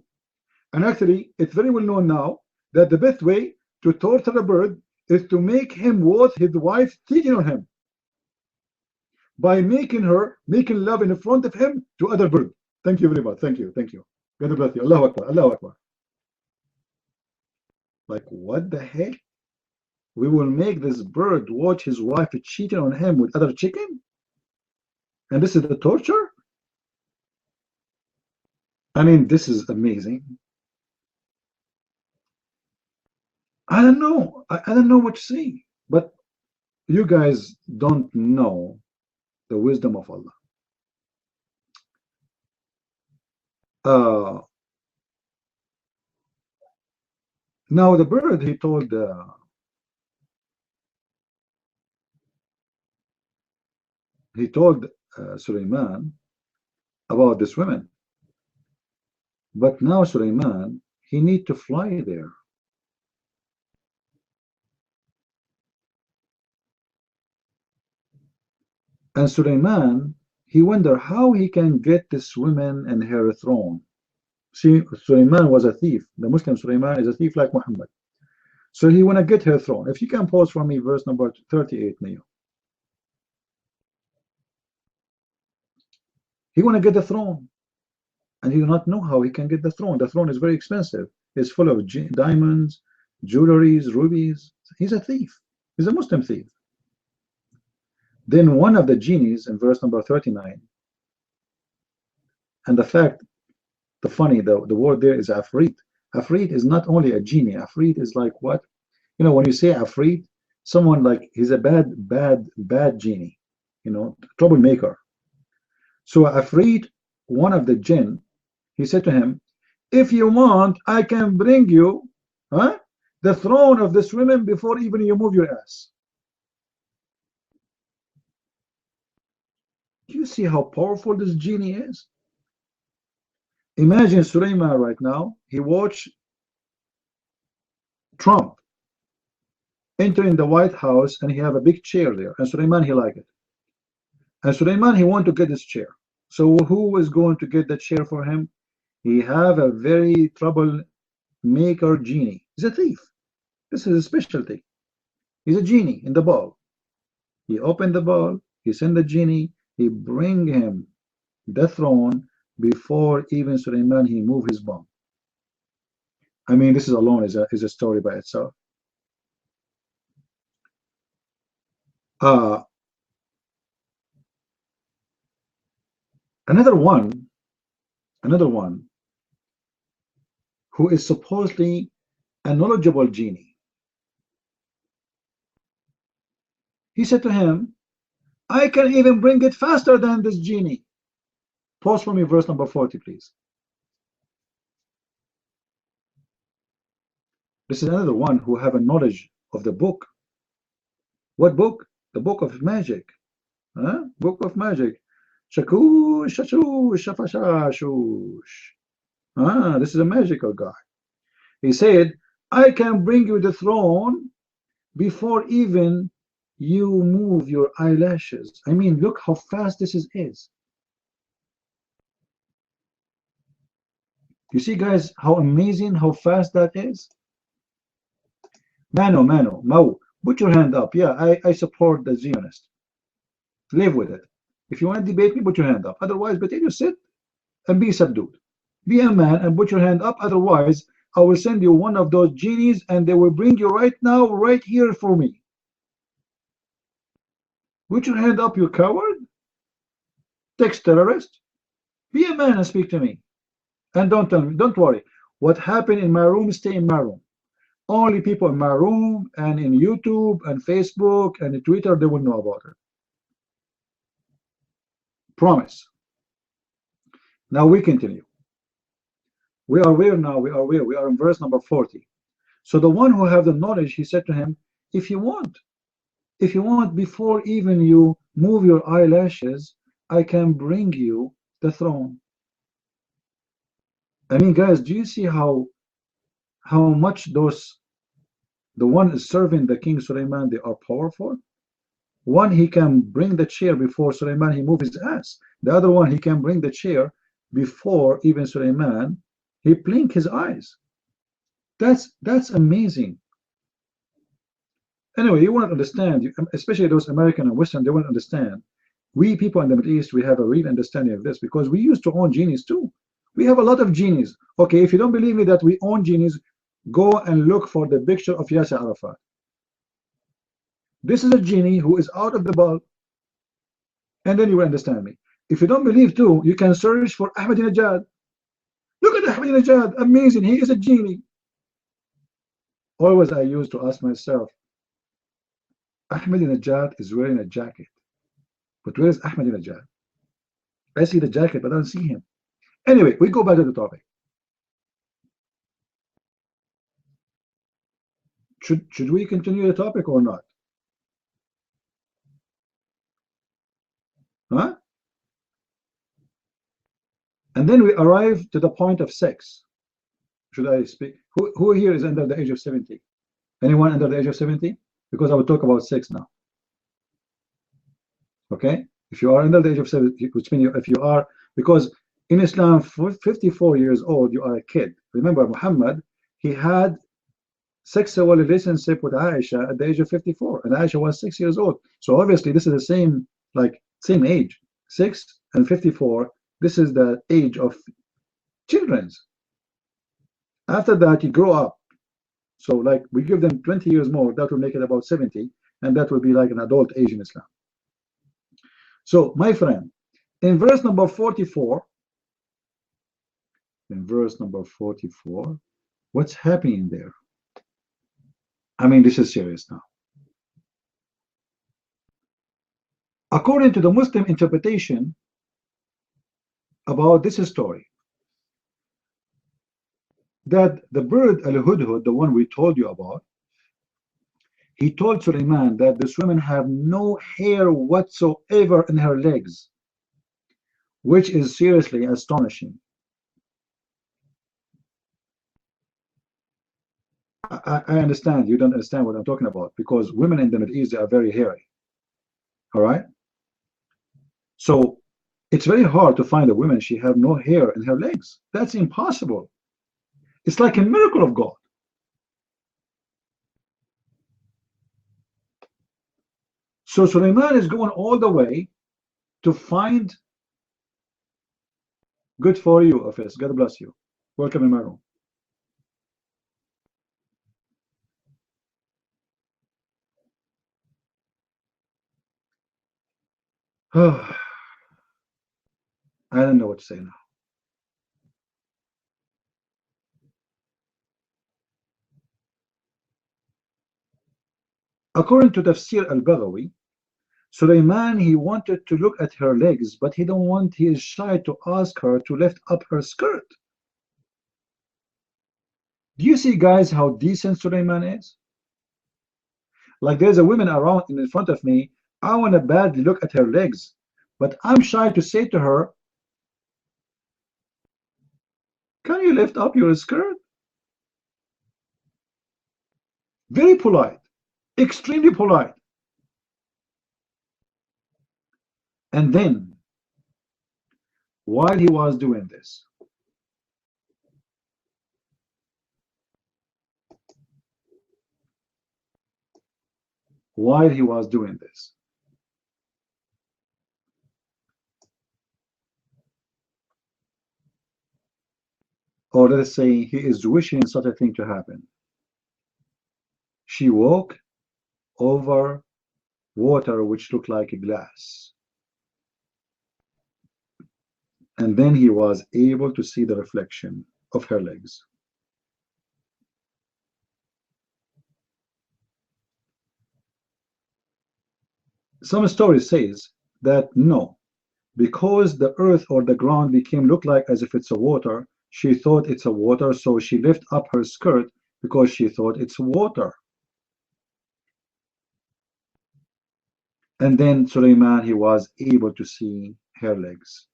And actually, it's very well known now that the best way to torture a bird is to make him watch his wife cheating on him, by making love in front of him to other birds. Thank you very much. Thank you. God bless you. Allahu Akbar. Allahu Akbar. Like, what the heck? We will make this bird watch his wife cheating on him with other chicken? And this is the torture? I mean, this is amazing. I don't know. I don't know what to say. But you guys don't know the wisdom of Allah. Now the bird, he told Sulaiman about this woman. But now Sulaiman, he need to fly there. And Sulaiman, he wonder how he can get this woman and her throne. See, Sulaiman was a thief. The Muslim Sulaiman is a thief like Muhammad. So he want to get her throne. If you can pause for me, verse number 38, Neo. He want to get the throne. And he do not know how he can get the throne. The throne is very expensive. It's full of diamonds, jewelries, rubies. He's a thief. He's a Muslim thief. Then one of the genies in verse number 39, and the word there is Afrit. Afrit is not only a genie. Afrit is like what? You know, when you say Afrit, someone like, he's a bad genie, you know, troublemaker. So Afrit, one of the jinn, he said to him, if you want, I can bring you the throne of this woman before even you move your ass. Do you see how powerful this genie is? Imagine Sulaiman right now, he watched Trump entering the White House and he have a big chair there, and Sulaiman, he like it. And Sulaiman, he want to get this chair. So who is going to get the chair for him? He have a very troublemaker genie. He's a thief. This is a specialty. He's a genie in the ball. He opened the ball, he sent the genie, he bring him the throne before even Sulaiman he moved his bomb. I mean, this is alone is a story by itself. Another one who is supposedly a knowledgeable genie. He said to him, I can even bring it faster than this genie. Pause for me, verse number 40, please. This is another one who have a knowledge of the book. What book? The book of magic. Book of magic. Shakush, shashush, shafashashush. This is a magical guy. He said, I can bring you the throne before even you move your eyelashes. I mean, look how fast this is. You see, guys, how amazing, how fast that is? Mau, put your hand up. Yeah, I support the Zionist. Live with it. If you want to debate me, put your hand up. Otherwise, potato, sit and be subdued. Be a man and put your hand up. Otherwise, I will send you one of those genies and they will bring you right now, right here for me. Put your hand up, you coward. Text terrorist. Be a man and speak to me. And don't tell me, don't worry. What happened in my room, stay in my room. Only people in my room and in YouTube and Facebook and in Twitter, they will know about it. Promise. Now we continue. We are where now? We are where? We are in verse number 40. So the one who have the knowledge, he said to him, if you want, before even you move your eyelashes, I can bring you the throne. I mean, guys, do you see how much the one is serving the king Sulaiman, they are powerful? One, he can bring the chair before Sulaiman he move his ass. The other one, he can bring the chair before even Sulaiman he blink his eyes. That's amazing. Anyway, you want to understand, especially those American and Western, they want to understand. We people in the Middle East, we have a real understanding of this because we used to own genies too. We have a lot of genies. Okay, if you don't believe me that we own genies, Go and look for the picture of Yasser Arafat. This is a genie who is out of the bulb, and then you will understand me. If you don't believe too, you can search for Ahmadinejad. Look at Ahmadinejad, amazing, he is a genie. Always I used to ask myself, Ahmadinejad is wearing a jacket, but where is Ahmadinejad? I see the jacket, but I don't see him. Anyway, we go back to the topic. Should we continue the topic or not? Huh? And then we arrive to the point of sex. Should I speak? Who here is under the age of 70? Anyone under the age of 70? Because I will talk about sex now. Okay? If you are under the age of 70, which means if you are, because in Islam, for 54 years old, you are a kid. Remember, Muhammad, he had sexual relationship with Aisha at the age of 54, and Aisha was 6 years old. So obviously, this is the same age. 6 and 54. This is the age of children's. After that, you grow up. So we give them 20 years more, that will make it about 70, and that will be like an adult age in Islam. So, my friend, in verse number 44, what's happening there? I mean, this is serious now. According to the Muslim interpretation about this story, that the bird Al-Hudhud, the one we told you about, he told Suleiman that this woman have no hair whatsoever in her legs, which is seriously astonishing. I understand you don't understand what I'm talking about, because women in the Middle East, they are very hairy. All right? So it's very hard to find a woman, she have no hair in her legs. That's impossible. It's like a miracle of God. So Suleiman is going all the way to find. Good for you, Office. God bless you. Welcome in my room. I don't know what to say now. According to Tafsir al-Baghawi, Suleiman, he wanted to look at her legs, but he is shy to ask her to lift up her skirt. Do you see, guys, how decent Suleiman is? Like there's a woman around in front of me, I want to badly look at her legs, but I'm shy to say to her, can you lift up your skirt? Very polite, extremely polite. And then, while he was doing this, or let us say he is wishing such a thing to happen, she walked over water which looked like a glass. And then he was able to see the reflection of her legs. Some stories says that no, because the earth or the ground became look like as if it's a water, she thought it's a water, so she lifted up her skirt because she thought it's water. And then Suleiman, he was able to see her legs.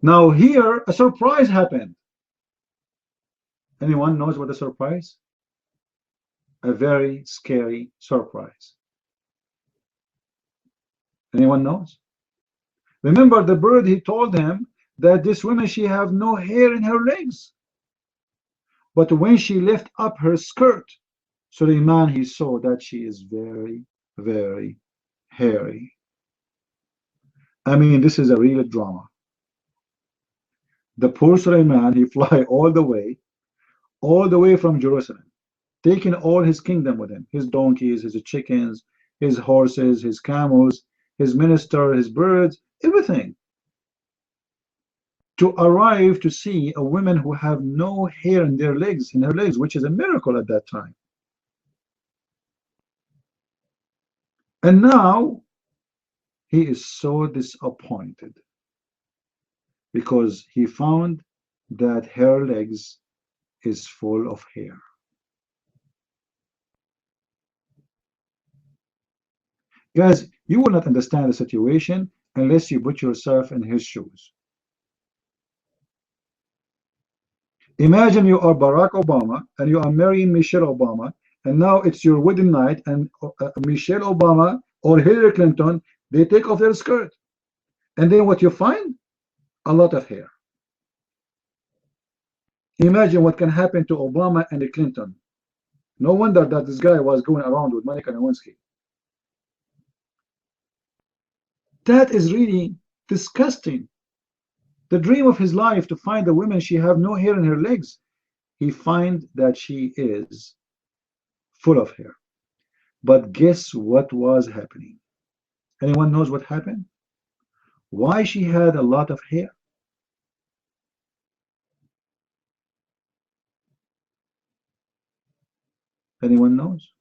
Now here, a surprise happened. Anyone knows what the surprise? A very scary surprise. Anyone knows? Remember the bird, he told him that this woman, she have no hair in her legs. But when she lifted up her skirt, Suleiman, he saw that she is very, very hairy. I mean, this is a real drama. The poor Suleiman, he fly all the way all the way from Jerusalem, taking all his kingdom with him, his donkeys, his chickens, his horses, his camels, his minister, his birds, everything, to arrive to see a woman who have no hair in her legs, which is a miracle at that time. And now he is so disappointed because he found that her legs is full of hair. Guys, you will not understand the situation unless you put yourself in his shoes. Imagine you are Barack Obama and you are marrying Michelle Obama, and now it's your wedding night, and Michelle Obama or Hillary Clinton, they take off their skirt. And then what you find? A lot of hair. Imagine what can happen to Obama and Clinton. No wonder that this guy was going around with Monica Lewinsky. That is really disgusting. The dream of his life, to find a woman, she have no hair in her legs. He find that she is full of hair. But guess what was happening? Anyone knows what happened? Why she had a lot of hair? Anyone knows?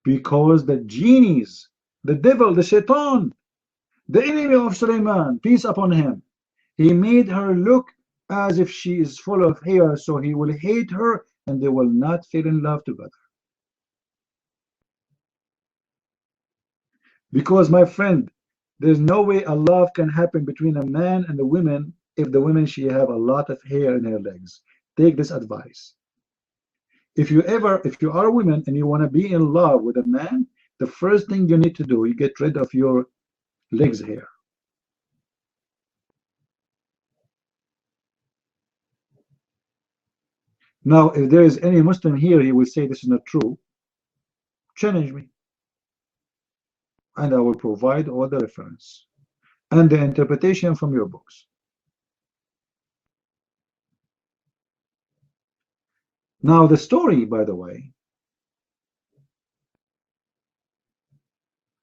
Because the genies, the devil, the shaitan, the enemy of Suleiman, peace upon him, he made her look as if she is full of hair, so he will hate her and they will not fall in love together. Because, my friend, there's no way a love can happen between a man and a woman if the woman, she have a lot of hair in her legs. Take this advice. If you are a woman and you want to be in love with a man, the first thing you need to do, you get rid of your legs hair. Now, if there is any Muslim here, he will say this is not true. Challenge me. And I will provide all the reference and the interpretation from your books. Now, the story, by the way,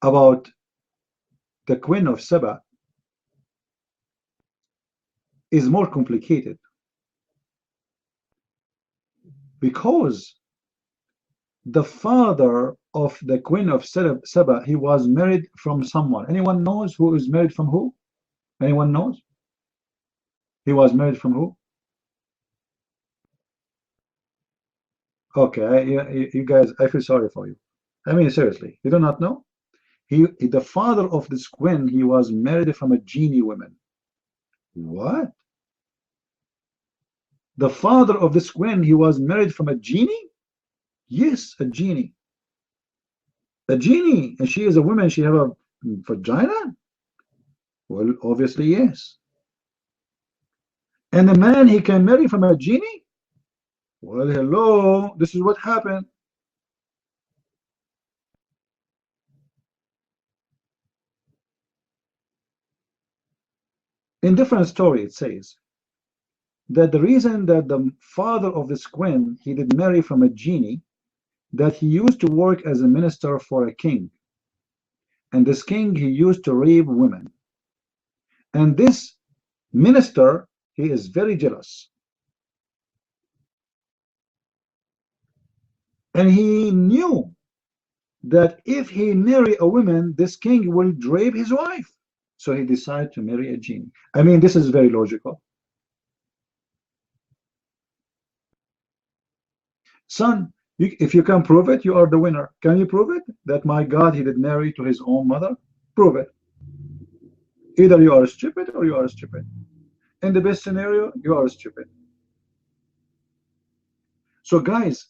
about the Queen of Saba is more complicated, because the father of the Queen of Saba, he was married from someone. Anyone knows who is married from who? Anyone knows? He was married from who? Okay, you guys, I feel sorry for you. I mean, seriously, you do not know? The father of this queen, he was married from a genie woman. What? The father of this queen, he was married from a genie? Yes, a genie. A genie, and she is a woman, she have a vagina? Well, obviously, yes. And a man, he can marry from a genie? Well, hello, this is what happened. In different story, it says that the reason that the father of this queen, he did marry from a genie, that he used to work as a minister for a king. And this king, he used to rape women. And this minister, he is very jealous. And he knew that if he marry a woman, this king will rape his wife. So he decided to marry a genie. I mean, this is very logical. Son, if you can prove it, you are the winner. Can you prove it? That my God, he did marry to his own mother? Prove it. Either you are stupid or you are stupid. In the best scenario, you are stupid. So guys,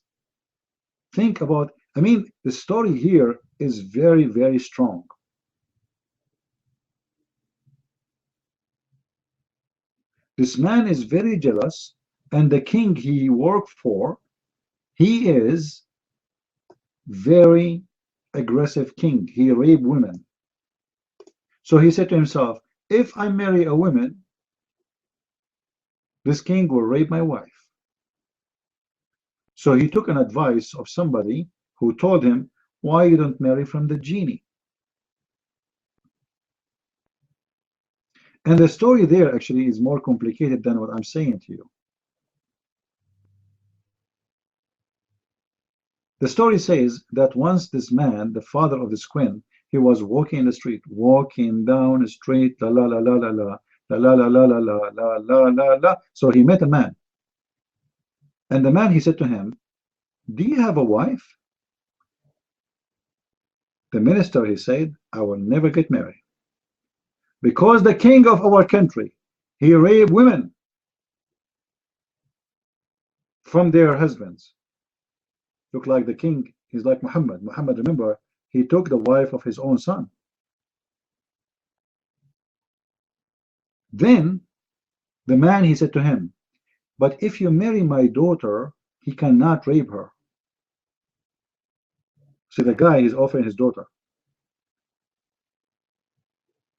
think about, I mean, the story here is very, very strong. This man is very jealous, and the king he worked for, he is very aggressive king. He raped women. So he said to himself, if I marry a woman, this king will rape my wife. So he took an advice of somebody who told him, why you don't marry from the genie? And the story there actually is more complicated than what I'm saying to you. The story says that once this man, the father of this queen, he was walking in the street, walking down the street, la la la la la la la la la la la la la la la. So he met a man. And the man, he said to him, do you have a wife? The minister, he said, I will never get married. Because the king of our country, he raped women from their husbands. Look like the king, he's like Muhammad. Muhammad, remember, he took the wife of his own son. Then the man, he said to him, but if you marry my daughter, he cannot rape her. So the guy is offering his daughter.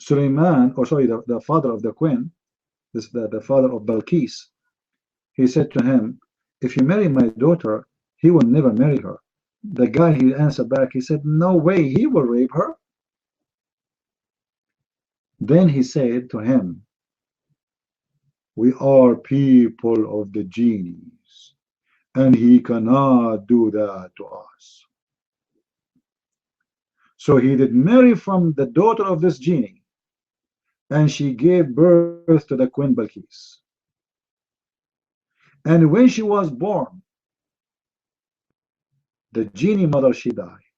Suleiman, or sorry, the father of the queen, the father of Balkis, he said to him, if you marry my daughter, he will never marry her. The guy, he answered back, he said, no way, he will rape her. Then he said to him, we are people of the genies, and he cannot do that to us. So he did marry from the daughter of this genie, and she gave birth to the Queen Balkis. And when she was born, the genie mother, she died.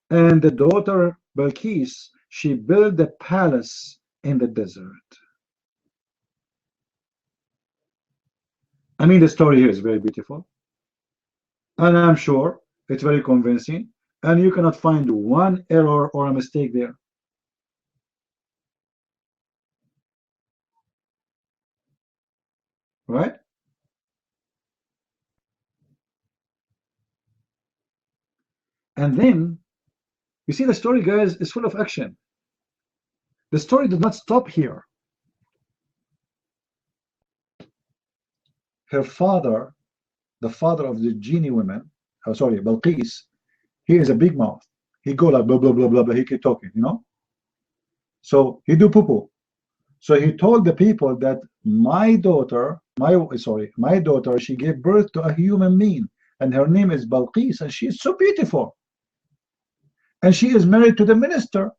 And the daughter Balkis, she built a palace in the desert. I mean, the story here is very beautiful. And I'm sure it's very convincing. And you cannot find one error or a mistake there. Right? And then, you see, the story, guys, is full of action. The story did not stop here. Her father, the father of the genie women, Balkis, he is a big mouth. He go like blah, blah, blah, blah, blah. He keep talking, you know? So he do poo-poo. So he told the people that my daughter, she gave birth to a human being, and her name is Balkis, and she is so beautiful. And she is married to the minister.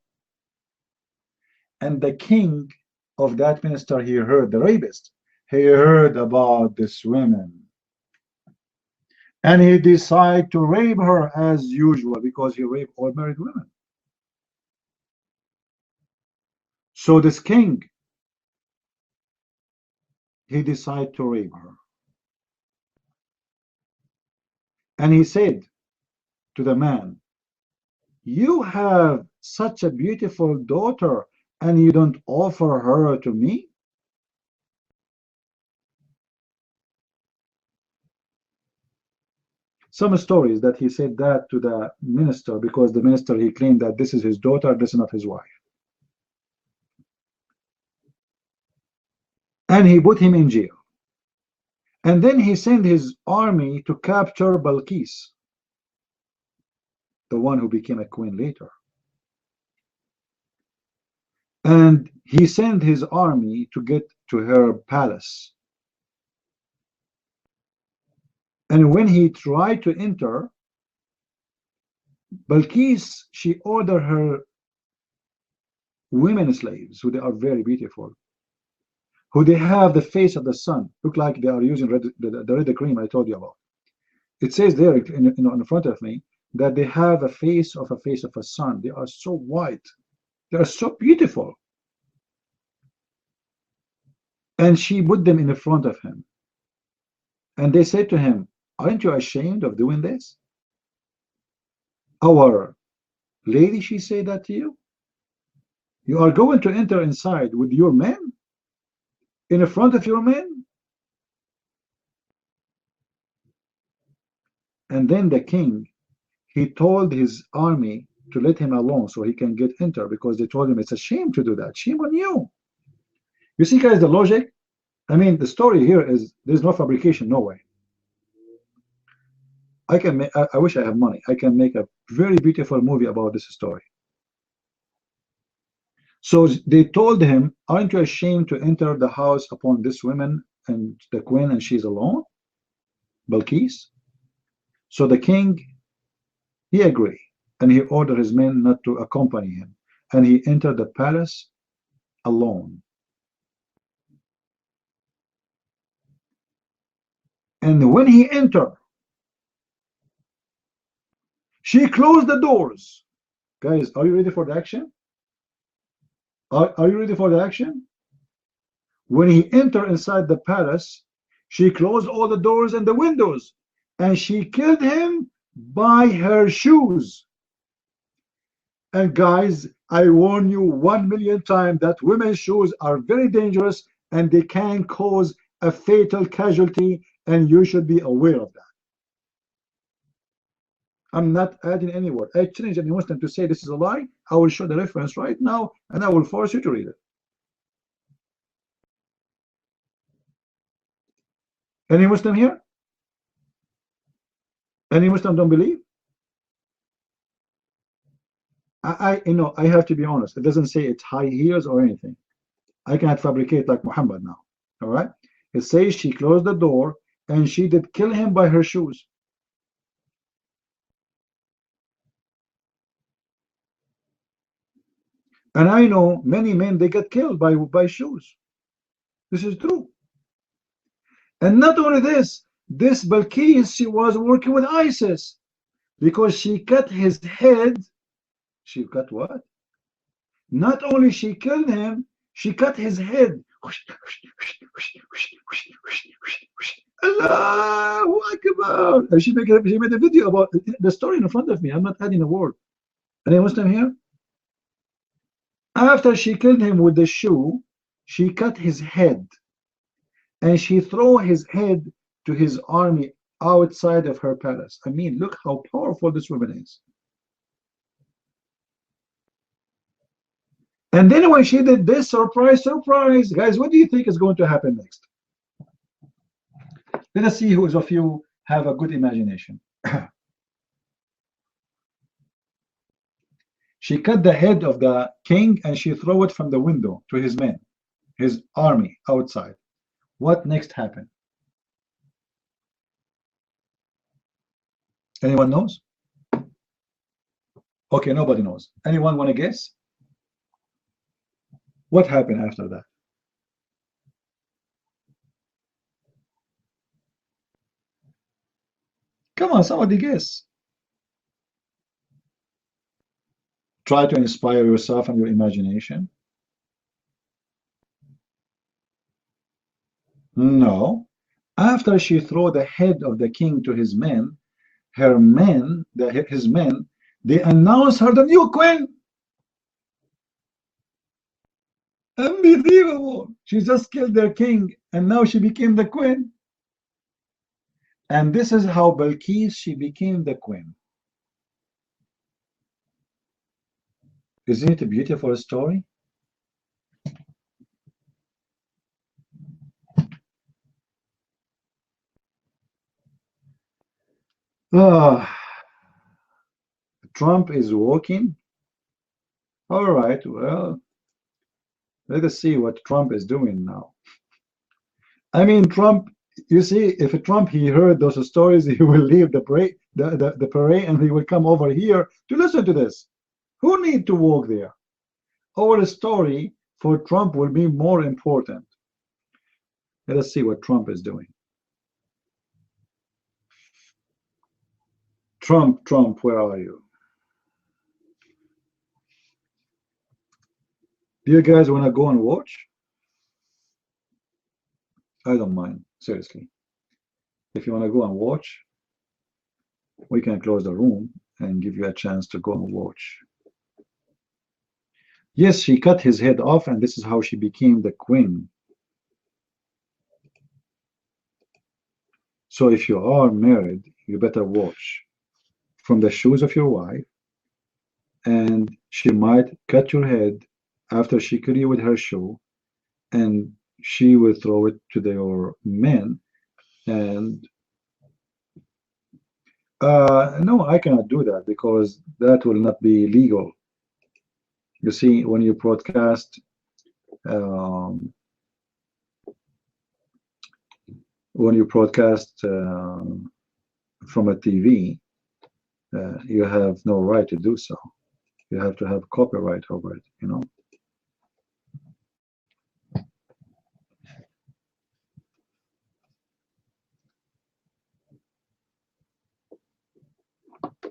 And the king of that minister, he heard, the rapist, he heard about this woman. And he decided to rape her as usual, because he raped all married women. So this king, he decided to rape her. And he said to the man, you have such a beautiful daughter, and you don't offer her to me? Some stories that he said that to the minister, because the minister, he claimed that this is his daughter, this is not his wife. And he put him in jail. And then he sent his army to capture Balkis, the one who became a queen later. And he sent his army to get to her palace. And when he tried to enter, Balkis, she ordered her women slaves, who they are very beautiful, who they have the face of the sun, look like they are using the red cream I told you about. It says there in front of me that they have a face of a sun. They are so white. They are so beautiful. And she put them in the front of him. And they said to him, aren't you ashamed of doing this? Our lady, she said that to you? You are going to enter inside with your men? In the front of your men? And then the king, he told his army to let him alone so he can enter, because they told him it's a shame to do that. Shame on you. You see, guys, the logic? I mean, the story here is there's no fabrication, no way. I can make, I wish I have money. I can make a very beautiful movie about this story. So they told him, aren't you ashamed to enter the house upon this woman and the queen and she's alone? Balkis. So the king, he agreed, and he ordered his men not to accompany him, and he entered the palace alone. And when he entered, she closed the doors. Guys, are you ready for the action? Are you ready for the action? When he entered inside the palace, she closed all the doors and the windows, and she killed him by her shoes. And guys, I warn you 1,000,000 times that women's shoes are very dangerous and they can cause a fatal casualty, and you should be aware of that. I'm not adding any word. I challenge any Muslim to say this is a lie. I will show the reference right now, and I will force you to read it. Any Muslim here? Any Muslim don't believe? You know, I have to be honest. It doesn't say it's high heels or anything. I cannot fabricate like Muhammad now. All right? It says she closed the door and she did kill him by her shoes. And I know many men, they get killed by shoes. This is true. And not only this Balkis, she was working with ISIS because she cut his head. She cut what? Not only she killed him, she cut his head. Allahu Akbar. And she made a video about the story in front of me. I'm not adding a word. Any Muslim here? After she killed him with the shoe, she cut his head, and she threw his head to his army outside of her palace. I mean, look how powerful this woman is. And then when she did this, surprise, surprise, guys, what do you think is going to happen next? Let us see who of you have a good imagination. She cut the head of the king and she threw it from the window to his men, his army outside. What next happened? Anyone knows? Okay, nobody knows. Anyone want to guess? What happened after that? Come on, somebody guess. Try to inspire yourself and your imagination. No. After she threw the head of the king to his men, his men, they announced her the new queen. Unbelievable. She just killed their king and now she became the queen. And this is how Balkis, she became the queen. Isn't it a beautiful story? Trump is walking. All right, well, let us see what Trump is doing now. I mean, Trump, you see, if Trump, he heard those stories, he will leave the parade, the parade, and he will come over here to listen to this. Who need to walk there? Our story for Trump will be more important. Let us see what Trump is doing. Trump, where are you? Do you guys want to go and watch? I don't mind, seriously. If you want to go and watch, we can close the room and give you a chance to go and watch. Yes, she cut his head off, and this is how she became the queen. So if you are married, you better watch from the shoes of your wife, and she might cut your head after she killed you with her shoe, and she will throw it to their men. And no, I cannot do that because that will not be legal. You see, when you broadcast, um, from a TV, you have no right to do so. You have to have copyright over it, you know.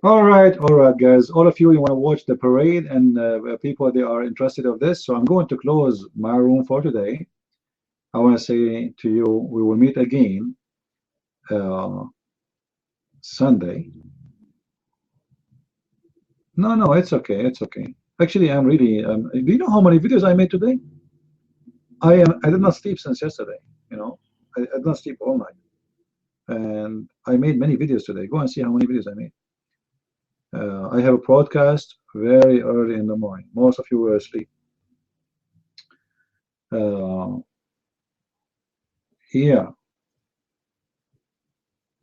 All right, guys. All of you want to watch the parade, and people they are interested of this. So I'm going to close my room for today. I want to say to you, we will meet again Sunday. No, it's okay. It's okay. Actually, I'm really. Do you know how many videos I made today? I did not sleep since yesterday. You know, I did not sleep all night, and I made many videos today. Go and see how many videos I made. I have a podcast very early in the morning. Most of you were asleep. Yeah.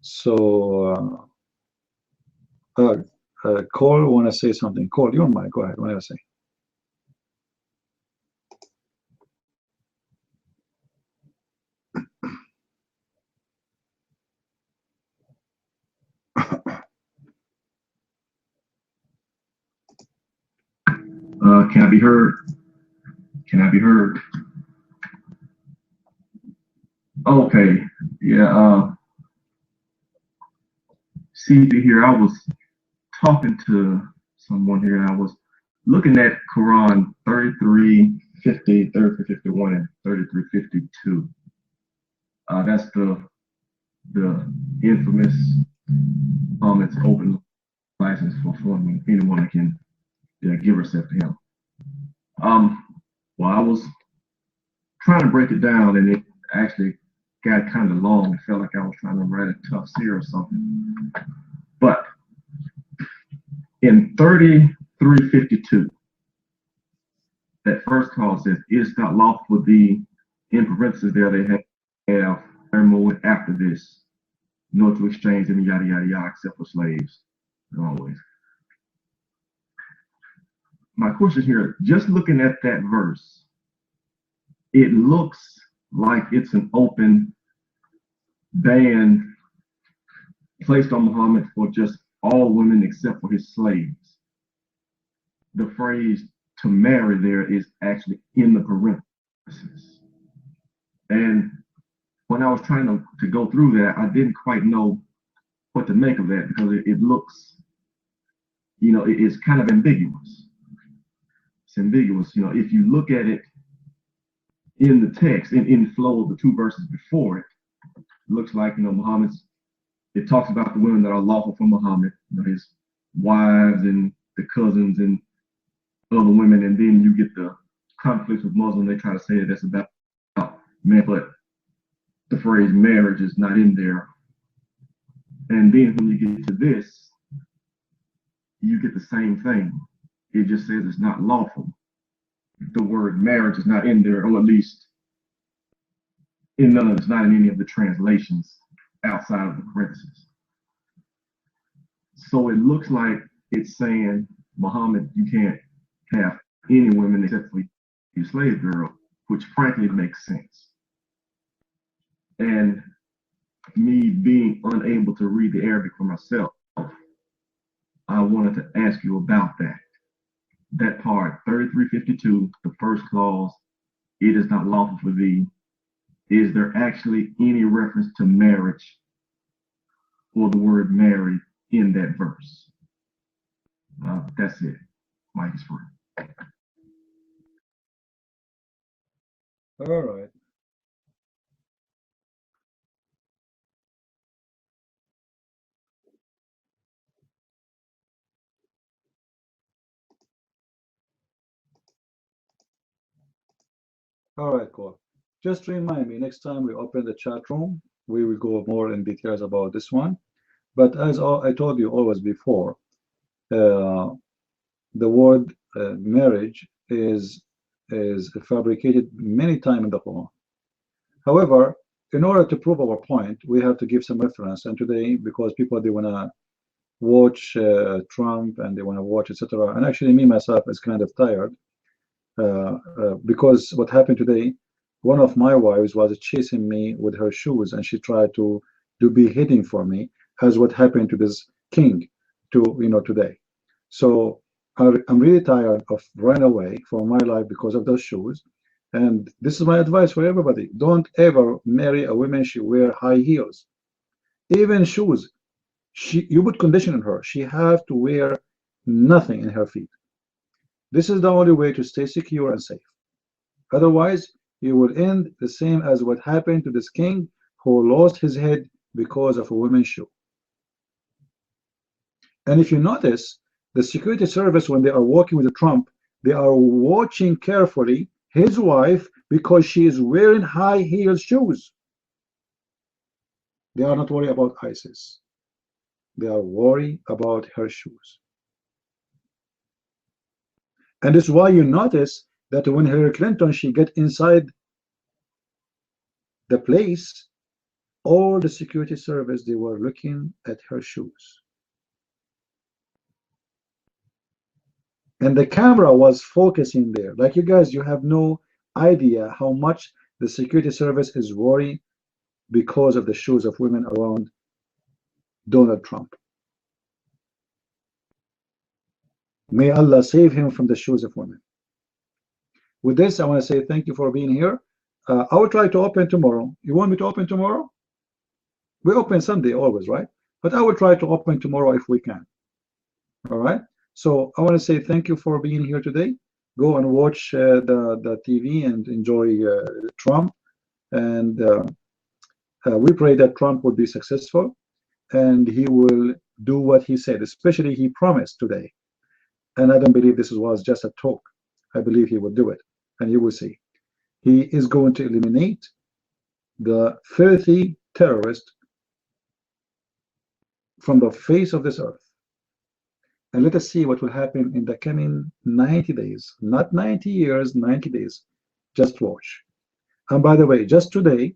So, Cole want to say something. Cole, you're on mic. Go ahead. What do you say? Can I be heard? Can I be heard? Okay. Yeah. See here, I was talking to someone here, and I was looking at Quran 33:50, 33:51, and 33:52. That's the infamous it's open license for any woman can give herself to him. Well, I was trying to break it down, and it actually got kind of long. It felt like I was trying to write a tough seer or something. But in 33:52, that first clause says, "It is not lawful for thee," in parentheses there they have more after this, nor to exchange any yada yada yada except for slaves, always. My question here, just looking at that verse, it looks like it's an open ban placed on Muhammad for just all women except for his slaves. The phrase "to marry" there is actually in the parentheses. And when I was trying to go through that, I didn't quite know what to make of that because it looks, it's kind of ambiguous. It's ambiguous. If you look at it in the text, in the flow of the two verses before it, it looks like, it talks about the women that are lawful for Muhammad, his wives and the cousins and other women, and then you get the conflicts with Muslims. They try to say that that's about men, but the phrase marriage is not in there. And then when you get to this, you get the same thing. It just says it's not lawful. The word marriage is not in there, or at least it's not in any of the translations outside of the parentheses. So it looks like it's saying, Muhammad, you can't have any women except for your slave girl, which frankly makes sense. And me being unable to read the Arabic for myself, I wanted to ask you about that. That part, 33:52, the first clause, "It is not lawful for thee." Is there actually any reference to marriage or the word married in that verse? That's it. Mike is free. All right. All right, cool. Just remind me, next time we open the chat room, we will go more in details about this one. But as I told you always before, the word marriage is fabricated many times in the Quran. However, in order to prove our point, we have to give some reference. And today, because people, they want to watch Trump and they want to watch, etc. And actually, me myself is kind of tired because what happened today, one of my wives was chasing me with her shoes, and she tried to do beheading for me, as what happened to this king today. So I'm really tired of running away from my life because of those shoes. And this is my advice for everybody: don't ever marry a woman she wear high heels, even shoes. You put condition on her. She have to wear nothing in her feet. This is the only way to stay secure and safe. Otherwise, you will end the same as what happened to this king who lost his head because of a woman's shoe. And if you notice, the security service, when they are working with Trump, they are watching carefully his wife because she is wearing high heel shoes. They are not worried about ISIS. They are worried about her shoes. And this is why you notice that when Hillary Clinton, she get inside the place, all the security service, they were looking at her shoes. And the camera was focusing there. Like, you guys, you have no idea how much the security service is worried because of the shoes of women around Donald Trump. May Allah save him from the shoes of women. With this, I want to say thank you for being here. I will try to open tomorrow. You want me to open tomorrow? We open Sunday always, right? But I will try to open tomorrow if we can. All right? So I want to say thank you for being here today. Go and watch the TV and enjoy Trump. And we pray that Trump will be successful and he will do what he said, especially he promised today. And I don't believe this was just a talk. I believe he will do it, and you will see. He is going to eliminate the filthy terrorist from the face of this earth. And let us see what will happen in the coming 90 days. Not 90 years, 90 days. Just watch. And by the way, just today,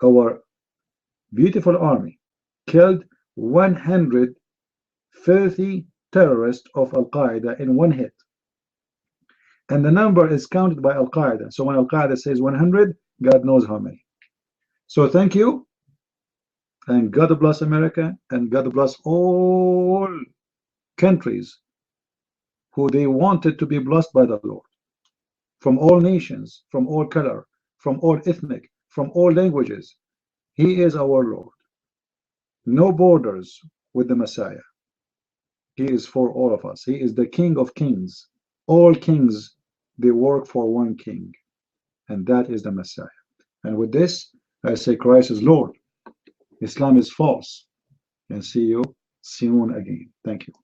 our beautiful army killed 130 terrorists of Al-Qaeda in one hit. And the number is counted by Al-Qaeda. So when Al-Qaeda says 100, God knows how many. So thank you. And God bless America, and God bless all countries who they wanted to be blessed by the Lord. From all nations, from all color, from all ethnic, from all languages. He is our Lord. No borders with the Messiah. He is for all of us. He is the King of Kings. All kings, they work for one king, and that is the Messiah. And with this, I say Christ is Lord. Islam is false. And see you soon again. Thank you.